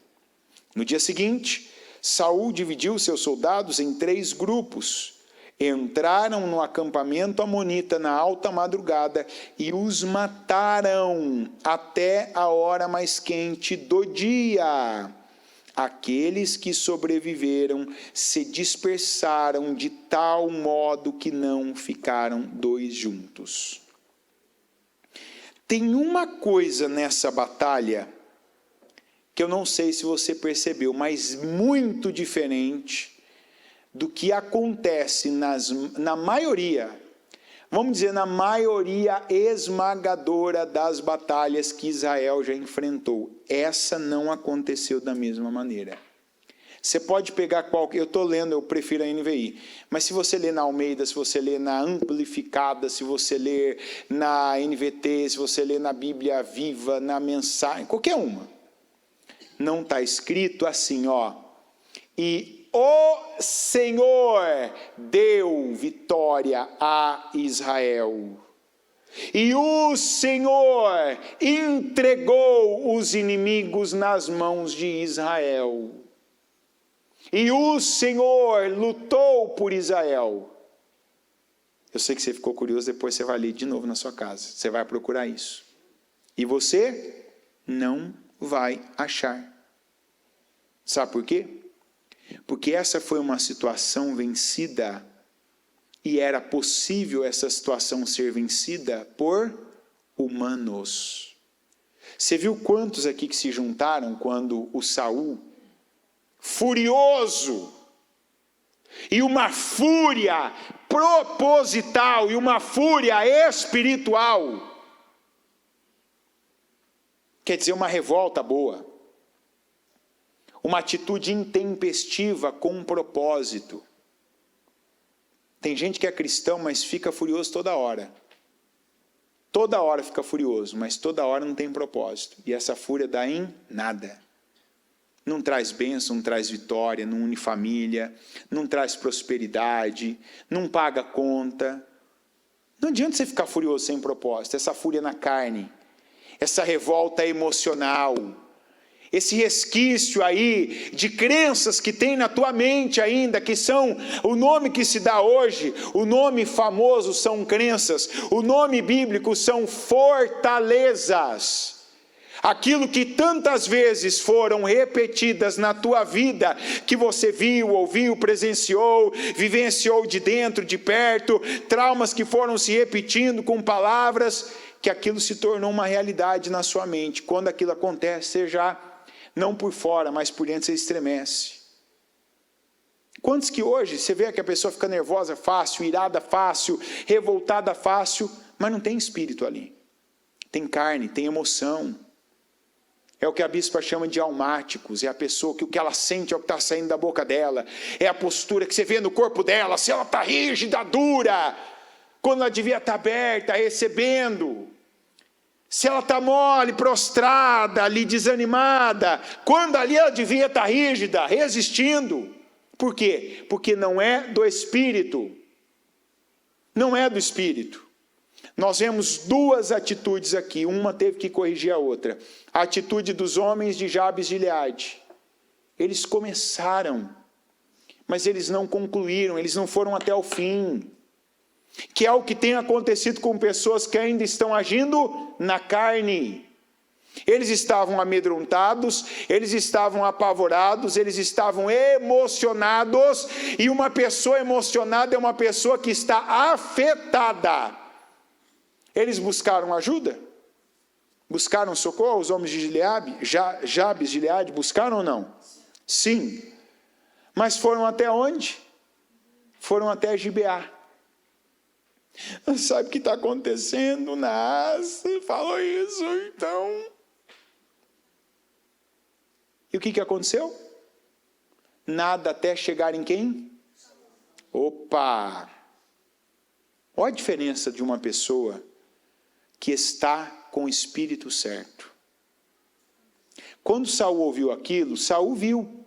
No dia seguinte, Saul dividiu seus soldados em 3 grupos, entraram no acampamento amonita na alta madrugada e os mataram até a hora mais quente do dia. Aqueles que sobreviveram se dispersaram de tal modo que não ficaram 2 juntos. Tem uma coisa nessa batalha que eu não sei se você percebeu, mas muito diferente do que acontece na maioria, vamos dizer, na maioria esmagadora das batalhas que Israel já enfrentou. Essa não aconteceu da mesma maneira. Você pode pegar qualquer... Eu estou lendo, eu prefiro a NVI. Mas se você ler na Almeida, se você ler na Amplificada, se você ler na NVT, se você ler na Bíblia Viva, na Mensagem, qualquer uma. Não está escrito assim, e o Senhor deu vitória a Israel. E o Senhor entregou os inimigos nas mãos de Israel. E o Senhor lutou por Israel. Eu sei que você ficou curioso, depois você vai ler de novo na sua casa. Você vai procurar isso. E você não vai achar. Sabe por quê? Porque essa foi uma situação vencida e era possível essa situação ser vencida por humanos. Você viu quantos aqui que se juntaram quando o Saul, furioso, e uma fúria proposital e uma fúria espiritual, quer dizer, uma revolta boa, uma atitude intempestiva com um propósito. Tem gente que é cristão, mas fica furioso toda hora. Toda hora fica furioso, mas toda hora não tem propósito. E essa fúria dá em nada. Não traz bênção, não traz vitória, não une família, não traz prosperidade, não paga conta. Não adianta você ficar furioso sem propósito. Essa fúria na carne, essa revolta emocional, esse resquício aí de crenças que tem na tua mente ainda, que são o nome que se dá hoje, o nome famoso são crenças, o nome bíblico são fortalezas. Aquilo que tantas vezes foram repetidas na tua vida, que você viu, ouviu, presenciou, vivenciou de dentro, de perto, traumas que foram se repetindo com palavras, que aquilo se tornou uma realidade na sua mente. Quando aquilo acontece, você já, não por fora, mas por dentro, você estremece. Quantos que hoje você vê que a pessoa fica nervosa fácil, irada fácil, revoltada fácil, mas não tem espírito ali. Tem carne, tem emoção. É o que a bispa chama de almáticos, é a pessoa que o que ela sente é o que está saindo da boca dela, é a postura que você vê no corpo dela, se ela está rígida, dura, quando ela devia estar aberta, recebendo, se ela está mole, prostrada, ali desanimada, quando ali ela devia estar rígida, resistindo. Por quê? Porque não é do Espírito, não é do Espírito. Nós vemos duas atitudes aqui, uma teve que corrigir a outra. A atitude dos homens de Jabes de Gileade. Eles começaram, mas eles não concluíram, eles não foram até o fim. Que é o que tem acontecido com pessoas que ainda estão agindo na carne. Eles estavam amedrontados, eles estavam apavorados, eles estavam emocionados, e uma pessoa emocionada é uma pessoa que está afetada. Eles buscaram ajuda? Buscaram socorro? Os homens de Gileade, Jabes de Gileade, buscaram ou não? Sim. Mas foram até onde? Foram até Gibeá. Sabe o que está acontecendo? Você falou isso, então. E o que aconteceu? Nada até chegar em quem? Opa! Olha a diferença de uma pessoa que está com o espírito certo. Quando Saul ouviu aquilo, Saul viu.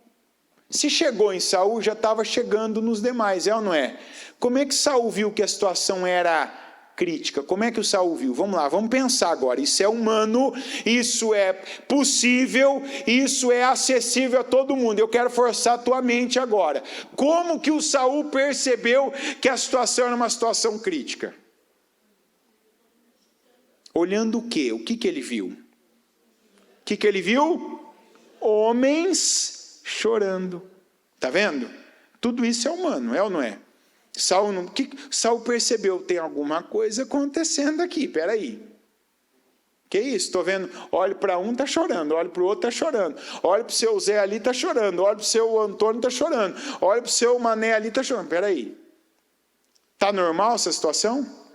Se chegou em Saul, já estava chegando nos demais, é ou não é? Como é que Saul viu que a situação era crítica? Como é que o Saul viu? Vamos lá, vamos pensar agora. Isso é humano, isso é possível, isso é acessível a todo mundo. Eu quero forçar a tua mente agora. Como que o Saul percebeu que a situação era uma situação crítica? Olhando o quê? O que ele viu? O que ele viu? Homens chorando. Está vendo? Tudo isso é humano, é ou não é? Saul percebeu, tem alguma coisa acontecendo aqui, espera aí. Que isso? Estou vendo, olho para um, está chorando, olho para o outro, está chorando, olho para o seu Zé ali, está chorando, olho para o seu Antônio, está chorando, olho para o seu Mané ali, está chorando, espera aí. Está normal essa situação?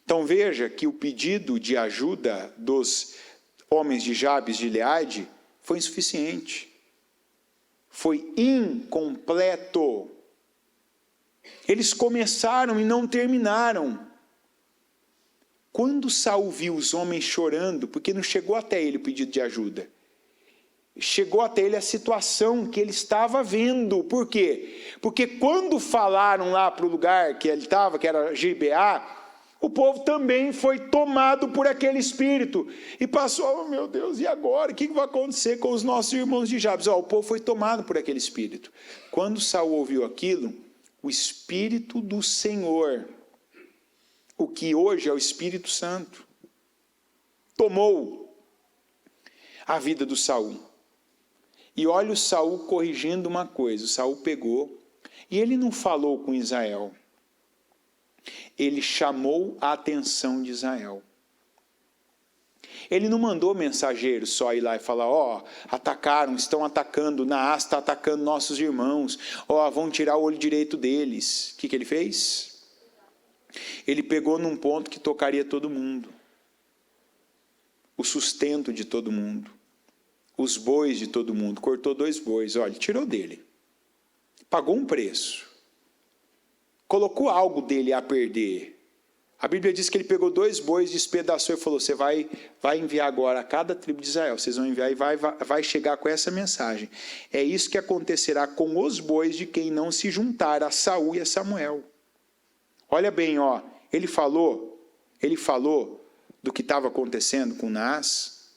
Então veja que o pedido de ajuda dos homens de Jabes de Gileade foi insuficiente. Foi incompleto. Eles começaram e não terminaram. Quando Saul viu os homens chorando, porque não chegou até ele o pedido de ajuda, chegou até ele a situação que ele estava vendo. Por quê? Porque quando falaram lá para o lugar que ele estava, que era Gibeá, o povo também foi tomado por aquele espírito. E passou, oh meu Deus, e agora? O que vai acontecer com os nossos irmãos de Jabes? O povo foi tomado por aquele espírito. Quando Saul ouviu aquilo, o Espírito do Senhor, o que hoje é o Espírito Santo, tomou a vida do Saul. E olha o Saul corrigindo uma coisa. O Saul pegou, e ele não falou com Israel. Ele chamou a atenção de Israel. Ele não mandou mensageiro só ir lá e falar, atacaram, estão atacando, Naás está atacando nossos irmãos, vão tirar o olho direito deles. O que ele fez? Ele pegou num ponto que tocaria todo mundo. O sustento de todo mundo. os bois de todo mundo, cortou 2 bois, olha, tirou dele, pagou um preço, colocou algo dele a perder. A Bíblia diz que ele pegou 2 bois, despedaçou e falou, você vai enviar agora a cada tribo de Israel, vocês vão enviar e vai chegar com essa mensagem. É isso que acontecerá com os bois de quem não se juntar a Saul e a Samuel. Olha bem, ó, ele falou do que estava acontecendo com Naás.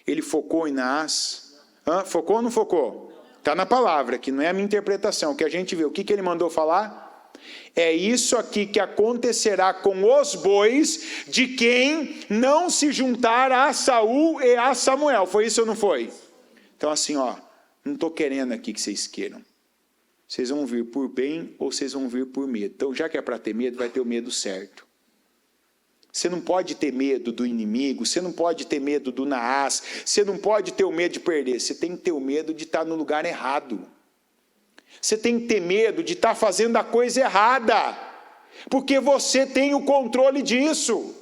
Ele focou em Naás. Focou ou não focou? Está na palavra, que não é a minha interpretação. O que a gente vê, o que ele mandou falar? É isso aqui que acontecerá com os bois de quem não se juntar a Saul e a Samuel. Foi isso ou não foi? Então assim, ó, não estou querendo aqui que vocês queiram. Vocês vão vir por bem ou vocês vão vir por medo. Então, já que é para ter medo, vai ter o medo certo. Você não pode ter medo do inimigo, você não pode ter medo do Naás, você não pode ter o medo de perder, você tem que ter o medo de estar no lugar errado. Você tem que ter medo de estar fazendo a coisa errada, porque você tem o controle disso. O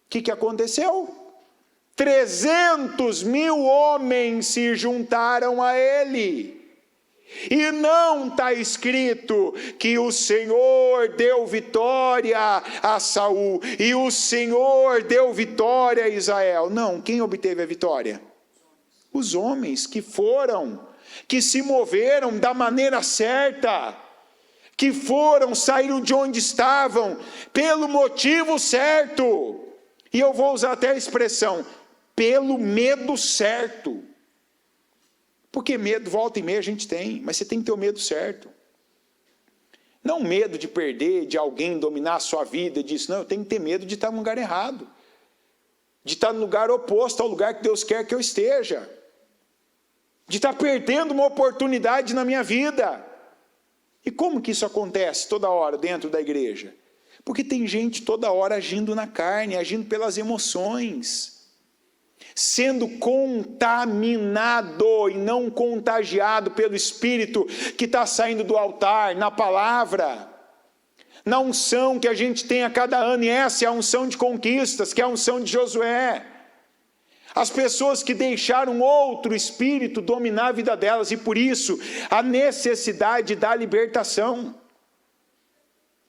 que aconteceu? 300.000 homens se juntaram a ele. E não está escrito que o Senhor deu vitória a Saul e o Senhor deu vitória a Israel. Não, quem obteve a vitória? Os homens que foram, que se moveram da maneira certa, que saíram de onde estavam, pelo motivo certo. E eu vou usar até a expressão, pelo medo certo. Porque medo, volta e meia a gente tem, mas você tem que ter o medo certo. Não medo de perder, de alguém dominar a sua vida, disso. Não, eu tenho que ter medo de estar no lugar errado. De estar no lugar oposto ao lugar que Deus quer que eu esteja. De estar perdendo uma oportunidade na minha vida. E como que isso acontece toda hora dentro da igreja? Porque tem gente toda hora agindo na carne, agindo pelas emoções. Sendo contaminado e não contagiado pelo Espírito que está saindo do altar, na palavra, na unção que a gente tem a cada ano, e essa é a unção de conquistas, que é a unção de Josué. As pessoas que deixaram outro espírito dominar a vida delas, e por isso a necessidade da libertação.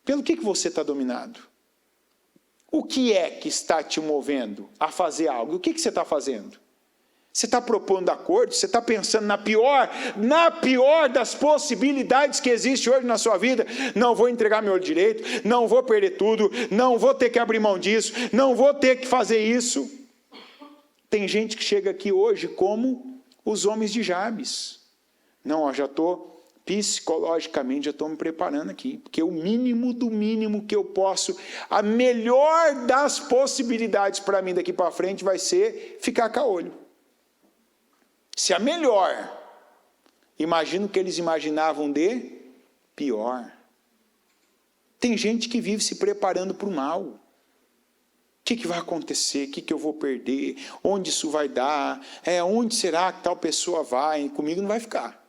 Pelo que você está dominado? O que é que está te movendo a fazer algo? O que você está fazendo? Você está propondo acordo? Você está pensando na pior das possibilidades que existe hoje na sua vida? Não vou entregar meu direito, não vou perder tudo, não vou ter que abrir mão disso, não vou ter que fazer isso. Tem gente que chega aqui hoje como os homens de Jabes. Não, já estou... psicologicamente, já estou me preparando aqui, porque o mínimo do mínimo que eu posso, a melhor das possibilidades para mim daqui para frente vai ser ficar caolho. Se a melhor, imagino que eles imaginavam de pior. Tem gente que vive se preparando para o mal. O que vai acontecer? O que eu vou perder? Onde isso vai dar? Onde será que tal pessoa vai? Comigo não vai ficar.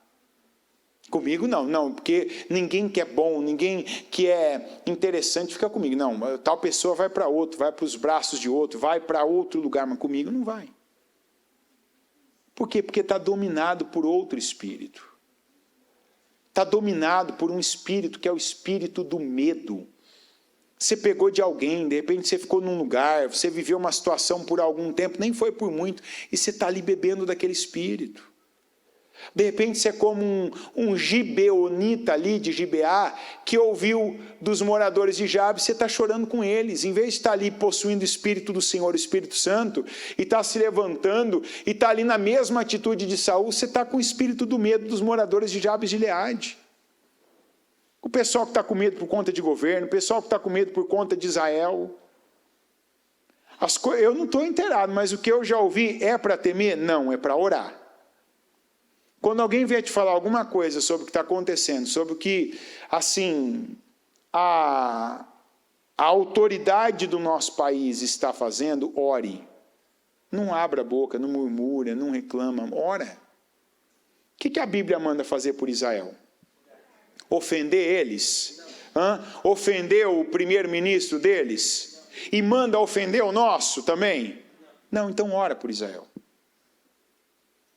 Comigo não, porque ninguém que é bom, ninguém que é interessante fica comigo. Não, tal pessoa vai para outro, vai para os braços de outro, vai para outro lugar, mas comigo não vai. Por quê? Porque está dominado por outro espírito. Está dominado por um espírito que é o espírito do medo. Você pegou de alguém, de repente você ficou num lugar, você viveu uma situação por algum tempo, nem foi por muito, e você está ali bebendo daquele espírito. De repente você é como um gibeonita ali de Gibeá, que ouviu dos moradores de Jabes, você está chorando com eles. Em vez de estar ali possuindo o Espírito do Senhor, o Espírito Santo, e está se levantando, e está ali na mesma atitude de Saul, você está com o espírito do medo dos moradores de Jabes de Gileade. O pessoal que está com medo por conta de governo, o pessoal que está com medo por conta de Israel. Eu não estou inteirado, mas o que eu já ouvi é para temer? Não, é para orar. Quando alguém vier te falar alguma coisa sobre o que está acontecendo, sobre o que, assim, a autoridade do nosso país está fazendo, ore. Não abra a boca, não murmura, não reclama, ora. O que a Bíblia manda fazer por Israel? Ofender eles? Ofender o primeiro-ministro deles? E manda ofender o nosso também? Não, então ora por Israel.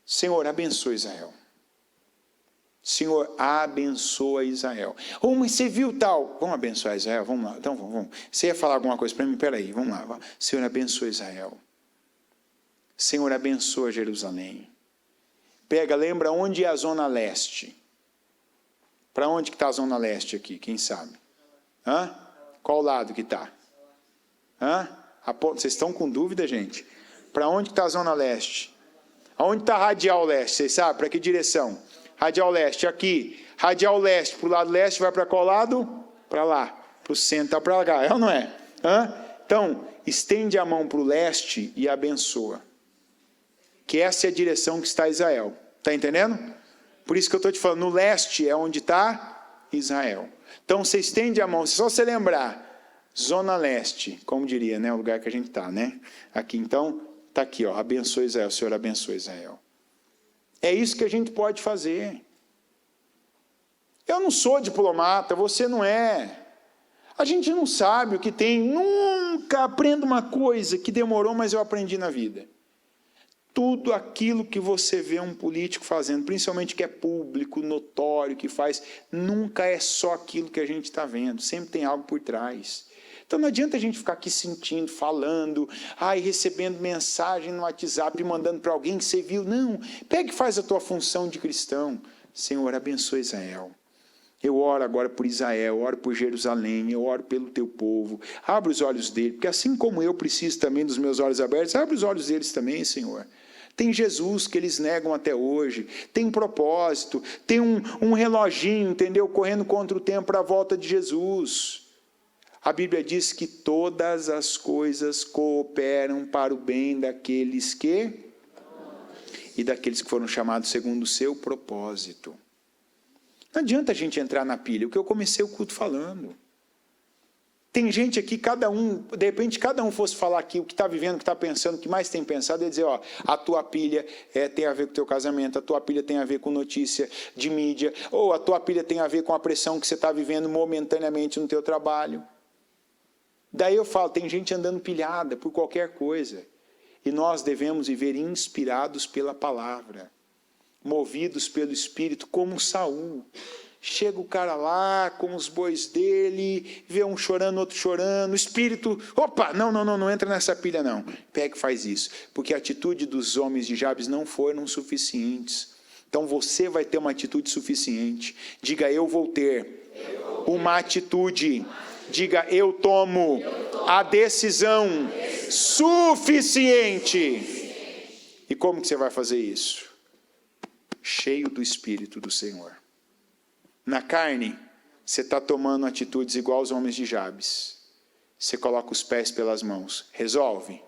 Senhor, abençoa Israel. Senhor, abençoa Israel. Oh, mas você viu tal? Vamos abençoar Israel? Vamos lá. Então, vamos. Você ia falar alguma coisa para mim? Peraí, vamos lá. Senhor, abençoa Israel. Senhor, abençoa Jerusalém. Pega, lembra onde é a Zona Leste? Para onde que está a Zona Leste aqui? Quem sabe? Hã? Qual lado que está? Hã? Vocês estão com dúvida, gente? Para onde que está a Zona Leste? Aonde está a Radial Leste? Vocês sabem? Para que direção? Radial Leste, aqui. Radial Leste, para o lado leste, vai para qual lado? Para lá. Para o centro, está para cá. É ou não é? Hã? Então, estende a mão para o leste e abençoa. Que essa é a direção que está Israel. Está entendendo? Por isso que eu estou te falando, no leste é onde está Israel. Então, você estende a mão, só você lembrar, Zona Leste, como diria, né? O lugar que a gente está, né? Aqui, então, está aqui, ó, abençoa Israel, Senhor abençoa Israel. É isso que a gente pode fazer. Eu não sou diplomata, você não é. A gente não sabe o que tem. Nunca aprendo uma coisa que demorou, mas eu aprendi na vida. Tudo aquilo que você vê um político fazendo, principalmente que é público, notório, que faz, nunca é só aquilo que a gente está vendo. Sempre tem algo por trás. Então não adianta a gente ficar aqui sentindo, falando, recebendo mensagem no WhatsApp, mandando para alguém que você viu. Não, pega e faz a tua função de cristão. Senhor, abençoa Israel. Eu oro agora por Israel, eu oro por Jerusalém, eu oro pelo teu povo. Abre os olhos dele, porque assim como eu preciso também dos meus olhos abertos, abre os olhos deles também, Senhor. Tem Jesus que eles negam até hoje, tem um propósito, tem um reloginho, entendeu? Correndo contra o tempo para a volta de Jesus. A Bíblia diz que todas as coisas cooperam para o bem daqueles que... e daqueles que foram chamados segundo o seu propósito. Não adianta a gente entrar na pilha, o que eu comecei o culto falando. Tem gente aqui, de repente cada um fosse falar aqui o que está vivendo, o que está pensando, o que mais tem pensado, e dizer, ó, a tua pilha tem a ver com o teu casamento, a tua pilha tem a ver com notícia de mídia, ou a tua pilha tem a ver com a pressão que você está vivendo momentaneamente no teu trabalho. Daí eu falo, tem gente andando pilhada por qualquer coisa. E nós devemos viver inspirados pela palavra, movidos pelo Espírito, como Saul. Chega o cara lá com os bois dele, vê um chorando, outro chorando, o Espírito, opa, não entra nessa pilha não. Pega e faz isso, porque a atitude dos homens de Jabes não foram suficientes. Então você vai ter uma atitude suficiente. Diga, eu vou ter uma atitude. Diga, eu tomo a decisão suficiente. E como que você vai fazer isso? Cheio do Espírito do Senhor. Na carne, você está tomando atitudes igual aos homens de Jabes. Você coloca os pés pelas mãos. Resolve?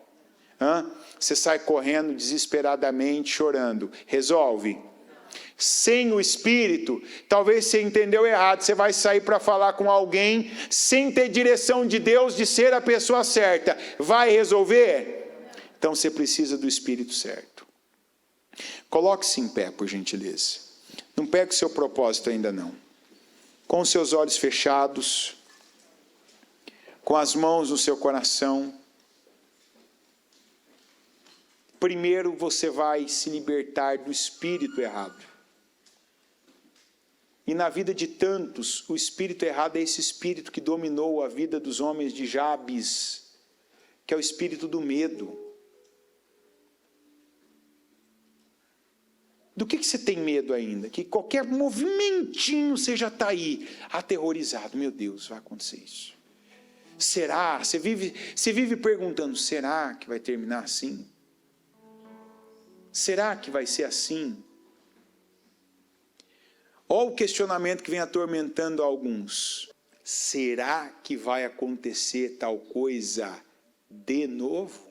Você sai correndo desesperadamente, chorando. Resolve? Sem o Espírito, talvez você entendeu errado, você vai sair para falar com alguém sem ter direção de Deus de ser a pessoa certa. Vai resolver? Então você precisa do Espírito certo. Coloque-se em pé, por gentileza. Não pegue o seu propósito ainda não. Com os seus olhos fechados, com as mãos no seu coração. Primeiro você vai se libertar do espírito errado. E na vida de tantos, o espírito errado é esse espírito que dominou a vida dos homens de Jabes, que é o espírito do medo. Do que você tem medo ainda? Que qualquer movimentinho você já está aí, aterrorizado. Meu Deus, vai acontecer isso. Será? Você vive perguntando, será que vai terminar assim? Será que vai ser assim? Olha o questionamento que vem atormentando alguns. Será que vai acontecer tal coisa de novo?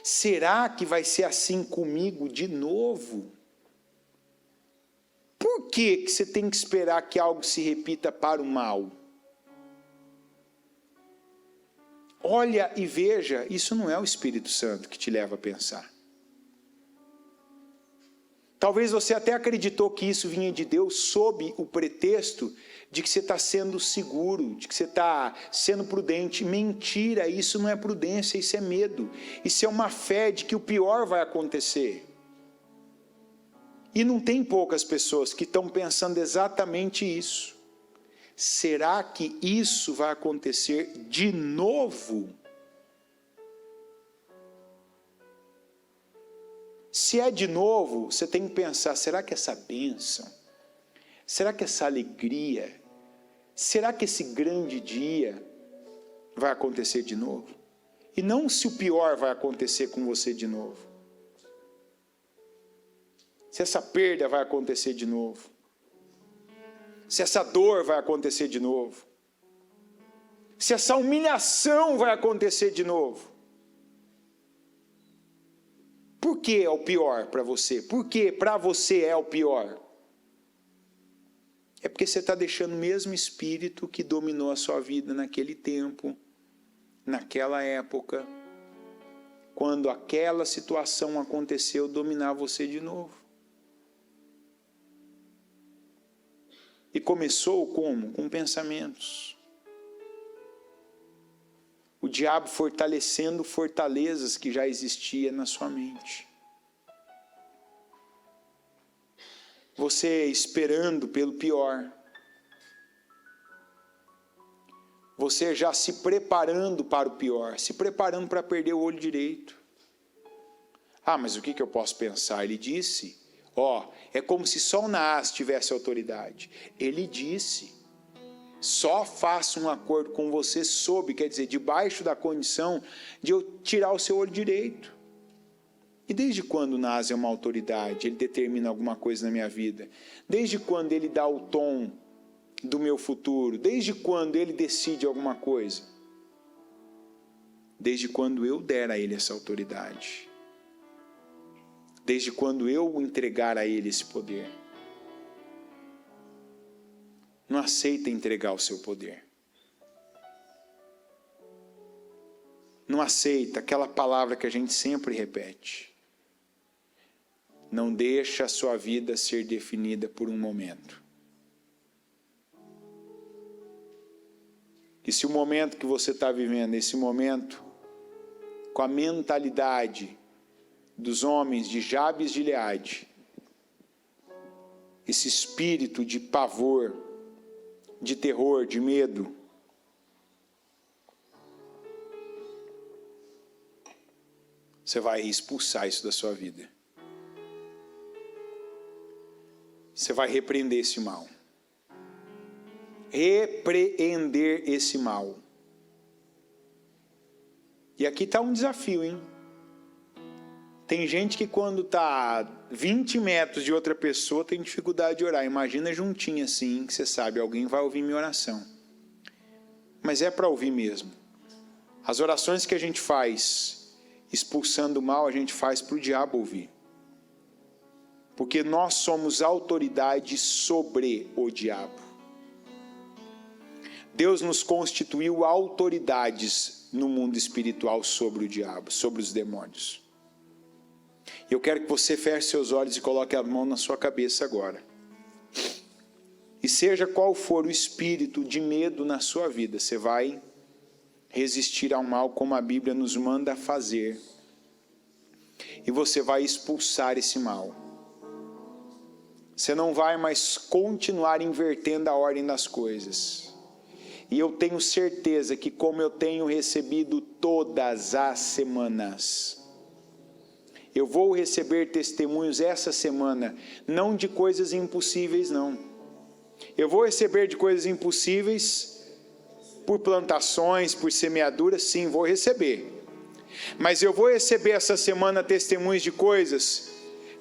Será que vai ser assim comigo de novo? Por que você tem que esperar que algo se repita para o mal? Olha e veja, isso não é o Espírito Santo que te leva a pensar. Talvez você até acreditou que isso vinha de Deus sob o pretexto de que você está sendo seguro, de que você está sendo prudente. Mentira, isso não é prudência, isso é medo. Isso é uma fé de que o pior vai acontecer. E não tem poucas pessoas que estão pensando exatamente isso. Será que isso vai acontecer de novo? Se é de novo, você tem que pensar, será que essa bênção, será que essa alegria, será que esse grande dia vai acontecer de novo? E não se o pior vai acontecer com você de novo. Se essa perda vai acontecer de novo. Se essa dor vai acontecer de novo. Se essa humilhação vai acontecer de novo. Por que é o pior para você? Por que para você é o pior? É porque você está deixando o mesmo espírito que dominou a sua vida naquele tempo, naquela época, quando aquela situação aconteceu, dominar você de novo. E começou como? Com pensamentos. O diabo fortalecendo fortalezas que já existiam na sua mente. Você esperando pelo pior. Você já se preparando para o pior, se preparando para perder o olho direito. Ah, mas o que eu posso pensar? Ele disse, é como se só o Naás tivesse autoridade. Ele disse, só faço um acordo com você quer dizer, debaixo da condição de eu tirar o seu olho direito. E desde quando o Naás é uma autoridade? Ele determina alguma coisa na minha vida? Desde quando ele dá o tom do meu futuro? Desde quando ele decide alguma coisa? Desde quando eu der a ele essa autoridade. Desde quando eu entregar a ele esse poder. Não aceita entregar o seu poder. Não aceita aquela palavra que a gente sempre repete. Não deixa a sua vida ser definida por um momento. E se o momento que você está vivendo, esse momento, com a mentalidade dos homens de Jabes de Gileade, esse espírito de pavor, de terror, de medo, você vai expulsar isso da sua vida. Você vai repreender esse mal. Repreender esse mal. E aqui está um desafio, hein? Tem gente que quando está a 20 metros de outra pessoa tem dificuldade de orar. Imagina juntinho assim, que você sabe, alguém vai ouvir minha oração. Mas é para ouvir mesmo. As orações que a gente faz expulsando o mal, a gente faz para o diabo ouvir. Porque nós somos autoridade sobre o diabo. Deus nos constituiu autoridades no mundo espiritual sobre o diabo, sobre os demônios. Eu quero que você feche seus olhos e coloque a mão na sua cabeça agora. E seja qual for o espírito de medo na sua vida, você vai resistir ao mal como a Bíblia nos manda fazer. E você vai expulsar esse mal. Você não vai mais continuar invertendo a ordem das coisas. E eu tenho certeza que, como eu tenho recebido todas as semanas, eu vou receber testemunhos essa semana, não de coisas impossíveis, não. Eu vou receber de coisas impossíveis, por plantações, por semeaduras, sim, vou receber. Mas eu vou receber essa semana testemunhos de coisas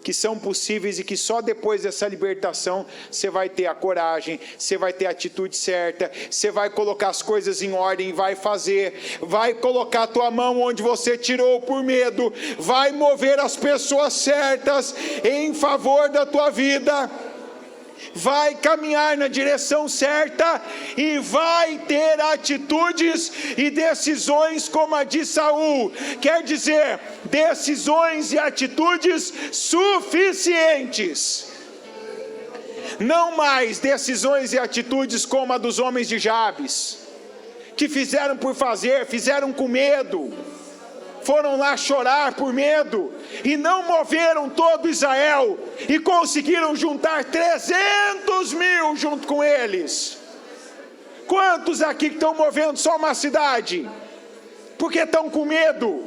que são possíveis e que só depois dessa libertação você vai ter a coragem, você vai ter a atitude certa, você vai colocar as coisas em ordem, vai fazer, vai colocar a tua mão onde você tirou por medo, vai mover as pessoas certas em favor da tua vida. vai caminhar na direção certa e vai ter atitudes e decisões como a de Saul. Quer dizer, decisões e atitudes suficientes. Não mais decisões e atitudes como a dos homens de Jabes, que fizeram por fazer, fizeram com medo, foram lá chorar por medo, e não moveram todo Israel, e conseguiram juntar 300.000 junto com eles. Quantos aqui que estão movendo só uma cidade? Porque estão com medo,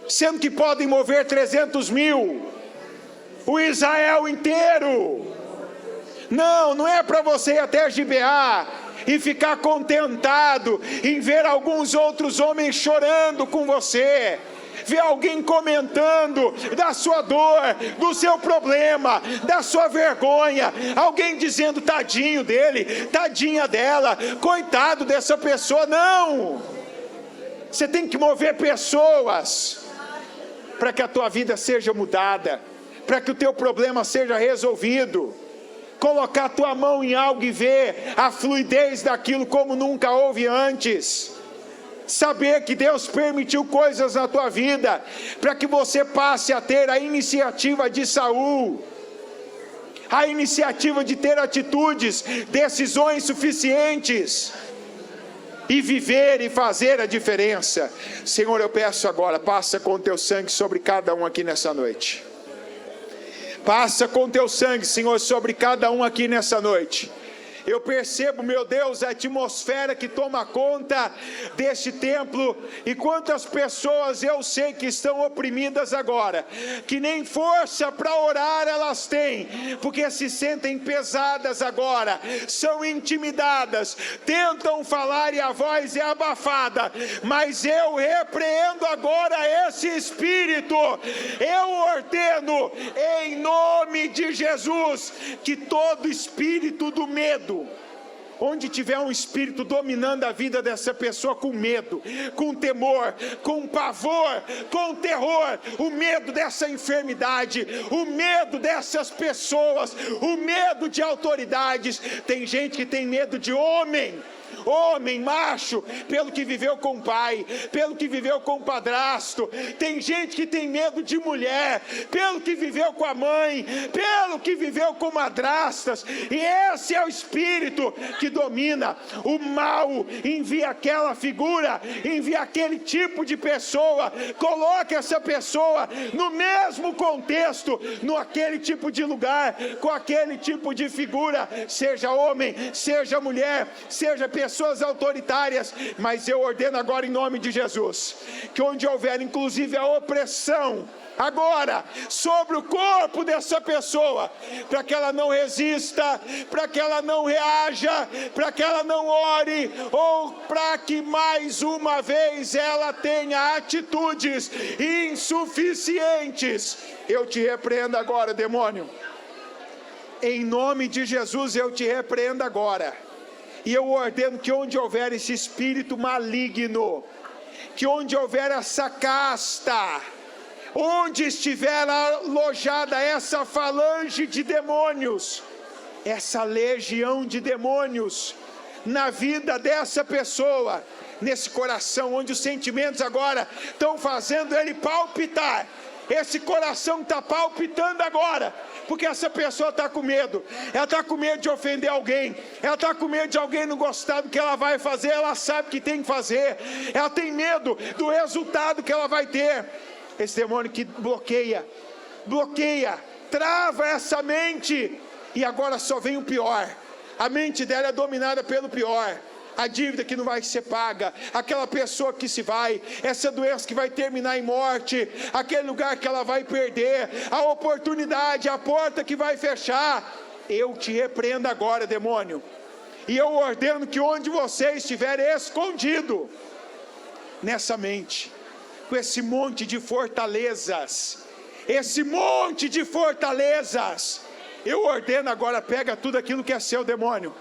sendo que podem mover 300.000, o Israel inteiro. Não é para você ir até Gibeá e ficar contentado em ver alguns outros homens chorando com você, ver alguém comentando da sua dor, do seu problema, da sua vergonha, alguém dizendo tadinho dele, tadinha dela, coitado dessa pessoa. Não, você tem que mover pessoas para que a tua vida seja mudada, para que o teu problema seja resolvido. Colocar a tua mão em algo e ver a fluidez daquilo como nunca houve antes. Saber que Deus permitiu coisas na tua vida para que você passe a ter a iniciativa de Saul, a iniciativa de ter atitudes, decisões suficientes e viver e fazer a diferença. Senhor, eu peço agora, passa com o teu sangue sobre cada um aqui nessa noite. Passa com teu sangue, Senhor, sobre cada um aqui nessa noite. Eu percebo, meu Deus, a atmosfera que toma conta deste templo, e quantas pessoas eu sei que estão oprimidas agora, que nem força para orar elas têm, porque se sentem pesadas agora, são intimidadas, tentam falar e a voz é abafada, mas eu repreendo agora esse espírito, eu ordeno em nome de Jesus, que todo espírito do medo, onde tiver um espírito dominando a vida dessa pessoa com medo, com temor, com pavor, com terror, o medo dessa enfermidade, o medo dessas pessoas, o medo de autoridades. Tem gente que tem medo de homem macho, pelo que viveu com o pai, pelo que viveu com o padrasto. Tem gente que tem medo de mulher, pelo que viveu com a mãe, pelo que viveu com madrastas. E esse é o espírito que domina. O mal envia aquela figura, envia aquele tipo de pessoa, coloca essa pessoa no mesmo contexto, no aquele tipo de lugar, com aquele tipo de figura, seja homem, seja mulher, seja pessoas autoritárias. Mas eu ordeno agora em nome de Jesus, que onde houver inclusive a opressão agora sobre o corpo dessa pessoa, para que ela não resista, para que ela não reaja, para que ela não ore, ou para que mais uma vez ela tenha atitudes insuficientes. Eu te repreendo agora, demônio, em nome de Jesus. Eu te repreendo agora, e eu ordeno que onde houver esse espírito maligno, que onde houver essa casta, onde estiver alojada essa falange de demônios, essa legião de demônios, na vida dessa pessoa, nesse coração, onde os sentimentos agora estão fazendo ele palpitar, esse coração está palpitando agora, porque essa pessoa está com medo, ela está com medo de ofender alguém, ela está com medo de alguém não gostar do que ela vai fazer, ela sabe que tem que fazer, ela tem medo do resultado que ela vai ter. Esse demônio que bloqueia, trava essa mente, e agora só vem o pior. A mente dela é dominada pelo pior. A dívida que não vai ser paga, aquela pessoa que se vai, essa doença que vai terminar em morte, aquele lugar que ela vai perder, a oportunidade, a porta que vai fechar. Eu te repreendo agora, demônio, e eu ordeno que onde você estiver escondido nessa mente, com esse monte de fortalezas, eu ordeno agora, pega tudo aquilo que é seu, demônio,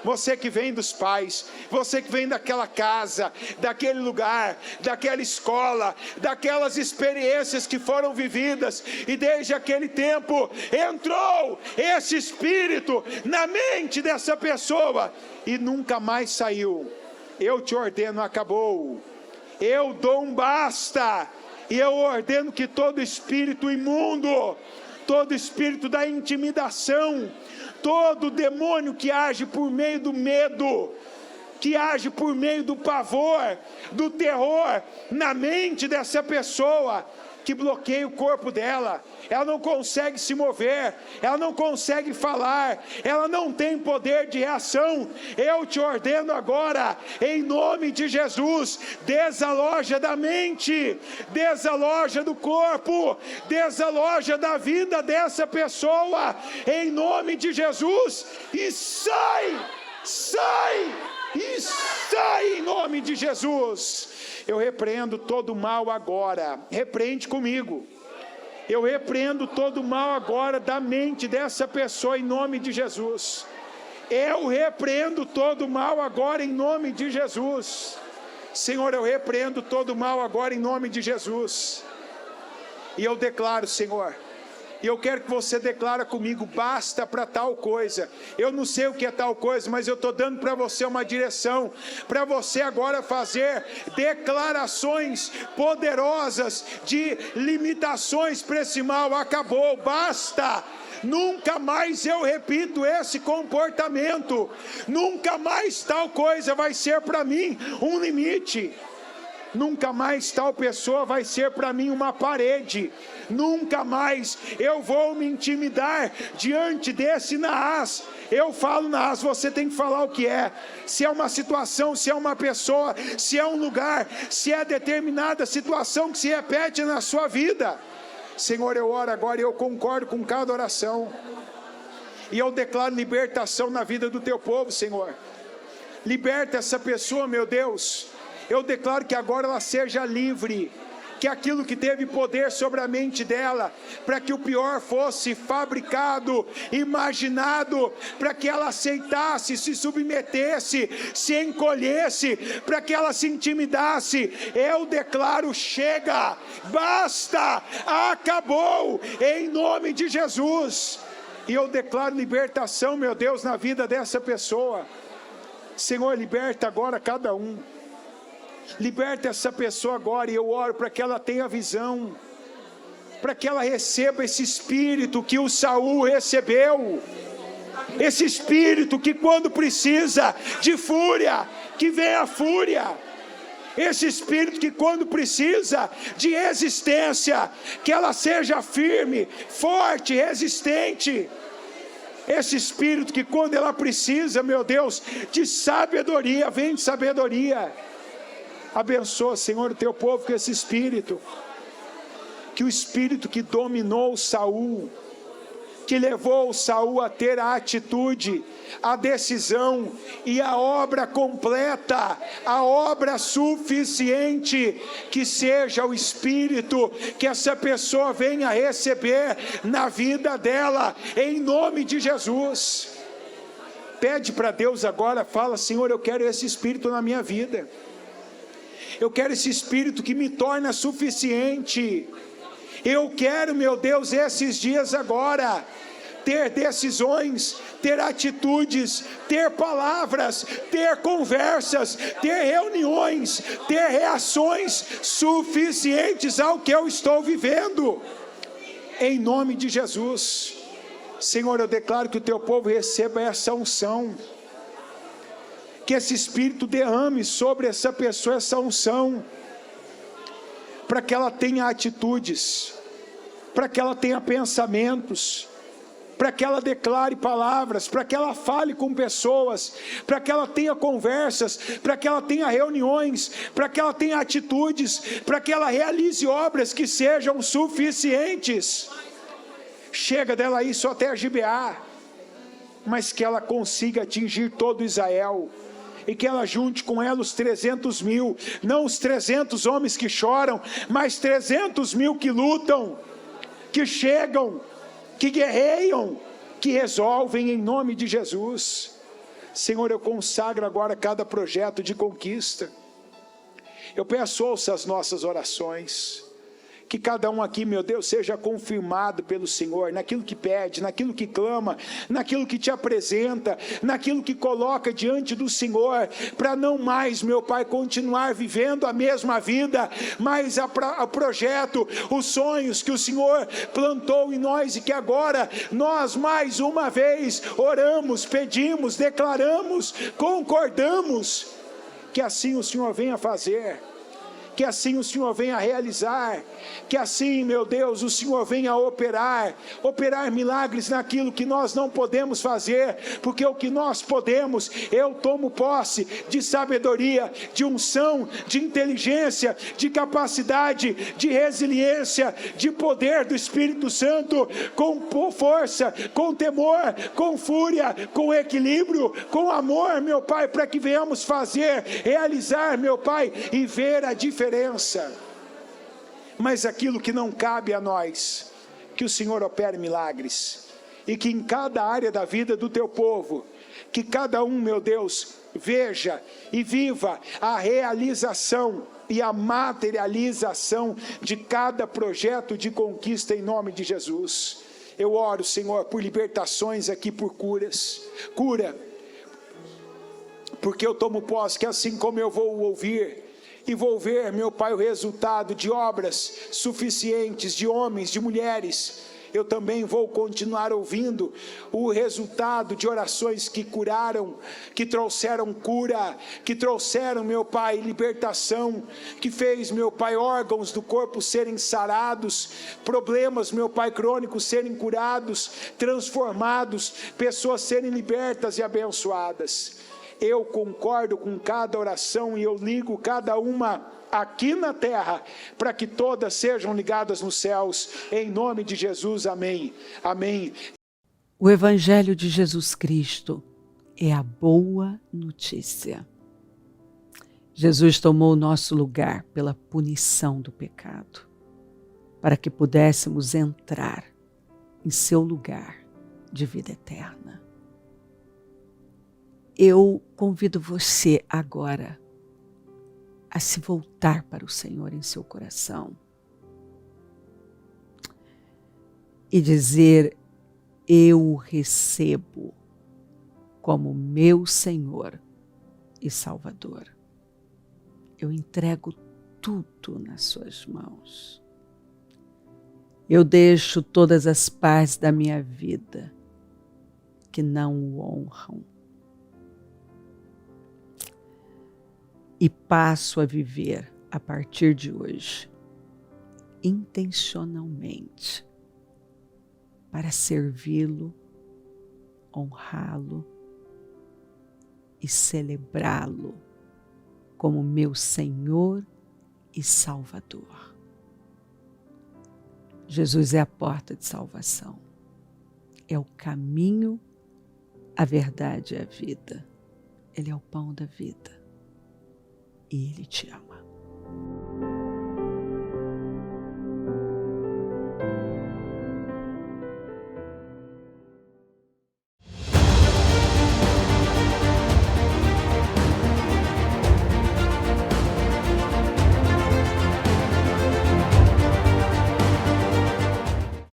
Você que vem dos pais, você que vem daquela casa, daquele lugar, daquela escola, daquelas experiências que foram vividas, e desde aquele tempo entrou esse espírito na mente dessa pessoa e nunca mais saiu. Eu te ordeno, acabou. Eu dou um basta, e eu ordeno que todo espírito imundo, todo espírito da intimidação, todo demônio que age por meio do medo, que age por meio do pavor, do terror, na mente dessa pessoa, que bloqueia o corpo dela, ela não consegue se mover, ela não consegue falar, ela não tem poder de reação. Eu te ordeno agora, em nome de Jesus, desaloja da mente, desaloja do corpo, desaloja da vida dessa pessoa, em nome de Jesus, e sai em nome de Jesus. Eu repreendo todo mal agora. Repreende comigo. Eu repreendo todo mal agora da mente dessa pessoa em nome de Jesus. Eu repreendo todo mal agora em nome de Jesus. Senhor, eu repreendo todo mal agora em nome de Jesus. E eu declaro, Senhor, e eu quero que você declara comigo, basta para tal coisa. Eu não sei o que é tal coisa, mas eu estou dando para você uma direção, para você agora fazer declarações poderosas de limitações para esse mal. Acabou, basta. Nunca mais eu repito esse comportamento, nunca mais tal coisa vai ser para mim um limite. Nunca mais tal pessoa vai ser para mim uma parede. Nunca mais eu vou me intimidar diante desse Naás. Eu falo Naás, você tem que falar o que é. Se é uma situação, se é uma pessoa, se é um lugar, se é determinada situação que se repete na sua vida. Senhor, eu oro agora e eu concordo com cada oração. E eu declaro libertação na vida do teu povo, Senhor. Liberta essa pessoa, meu Deus. Eu declaro que agora ela seja livre, que aquilo que teve poder sobre a mente dela, para que o pior fosse fabricado, imaginado, para que ela aceitasse, se submetesse, se encolhesse, para que ela se intimidasse, eu declaro, chega, basta, acabou, em nome de Jesus. E eu declaro libertação, meu Deus, na vida dessa pessoa. Senhor, liberta agora cada um. Liberta essa pessoa agora, e eu oro para que ela tenha visão, para que ela receba esse espírito que o Saul recebeu, esse espírito que quando precisa de fúria, que vem a fúria, esse espírito que quando precisa de resistência, que ela seja firme, forte, resistente, esse espírito que quando ela precisa, meu Deus, de sabedoria, vem de sabedoria. Abençoa, Senhor, o teu povo com esse espírito, que o espírito que dominou Saul, que levou Saul a ter a atitude, a decisão e a obra completa, a obra suficiente, que seja o espírito que essa pessoa venha receber na vida dela, em nome de Jesus. Pede para Deus agora, fala, Senhor, eu quero esse espírito na minha vida. Eu quero esse espírito que me torna suficiente. Eu quero, meu Deus, esses dias agora, ter decisões, ter atitudes, ter palavras, ter conversas, ter reuniões, ter reações suficientes ao que eu estou vivendo. Em nome de Jesus. Senhor, eu declaro que o teu povo receba essa unção. Que esse Espírito derrame sobre essa pessoa essa unção, para que ela tenha atitudes, para que ela tenha pensamentos, para que ela declare palavras, para que ela fale com pessoas, para que ela tenha conversas, para que ela tenha reuniões, para que ela tenha atitudes, para que ela realize obras que sejam suficientes. Chega dela ir só até a Gibeá, mas que ela consiga atingir todo Israel, e que ela junte com ela os 300 mil, não os 300 homens que choram, mas 300 mil que lutam, que chegam, que guerreiam, que resolvem em nome de Jesus. Senhor, eu consagro agora cada projeto de conquista. Eu peço, ouça as nossas orações. Que cada um aqui, meu Deus, seja confirmado pelo Senhor, naquilo que pede, naquilo que clama, naquilo que te apresenta, naquilo que coloca diante do Senhor, para não mais, meu Pai, continuar vivendo a mesma vida, mas o projeto, os sonhos que o Senhor plantou em nós e que agora nós mais uma vez oramos, pedimos, declaramos, concordamos, que assim o Senhor venha fazer. Que assim o Senhor venha realizar, que assim, meu Deus, o Senhor venha operar milagres naquilo que nós não podemos fazer, porque o que nós podemos, eu tomo posse de sabedoria, de unção, de inteligência, de capacidade, de resiliência, de poder do Espírito Santo, com força, com temor, com fúria, com equilíbrio, com amor, meu Pai, para que venhamos fazer, realizar, meu Pai, e ver a diferença. Mas aquilo que não cabe a nós, que o Senhor opere milagres, e que em cada área da vida do teu povo, que cada um, meu Deus, veja e viva a realização e a materialização de cada projeto de conquista em nome de Jesus. Eu oro, Senhor, por libertações aqui, por cura, porque eu tomo posse que assim como eu vou ouvir, e vou ver, meu Pai, o resultado de obras suficientes, de homens, de mulheres, eu também vou continuar ouvindo o resultado de orações que curaram, que trouxeram cura, que trouxeram, meu Pai, libertação, que fez, meu Pai, órgãos do corpo serem sarados, problemas, meu Pai, crônicos serem curados, transformados, pessoas serem libertas e abençoadas. Eu concordo com cada oração e eu ligo cada uma aqui na terra, para que todas sejam ligadas nos céus, em nome de Jesus, amém, amém. O Evangelho de Jesus Cristo é a boa notícia. Jesus tomou o nosso lugar pela punição do pecado, para que pudéssemos entrar em seu lugar de vida eterna. Eu convido você agora a se voltar para o Senhor em seu coração e dizer: eu o recebo como meu Senhor e Salvador. Eu entrego tudo nas suas mãos. Eu deixo todas as partes da minha vida que não o honram e passo a viver, a partir de hoje, intencionalmente, para servi-lo, honrá-lo e celebrá-lo como meu Senhor e Salvador. Jesus é a porta de salvação, é o caminho, a verdade e a vida. Ele é o pão da vida. E Ele te ama.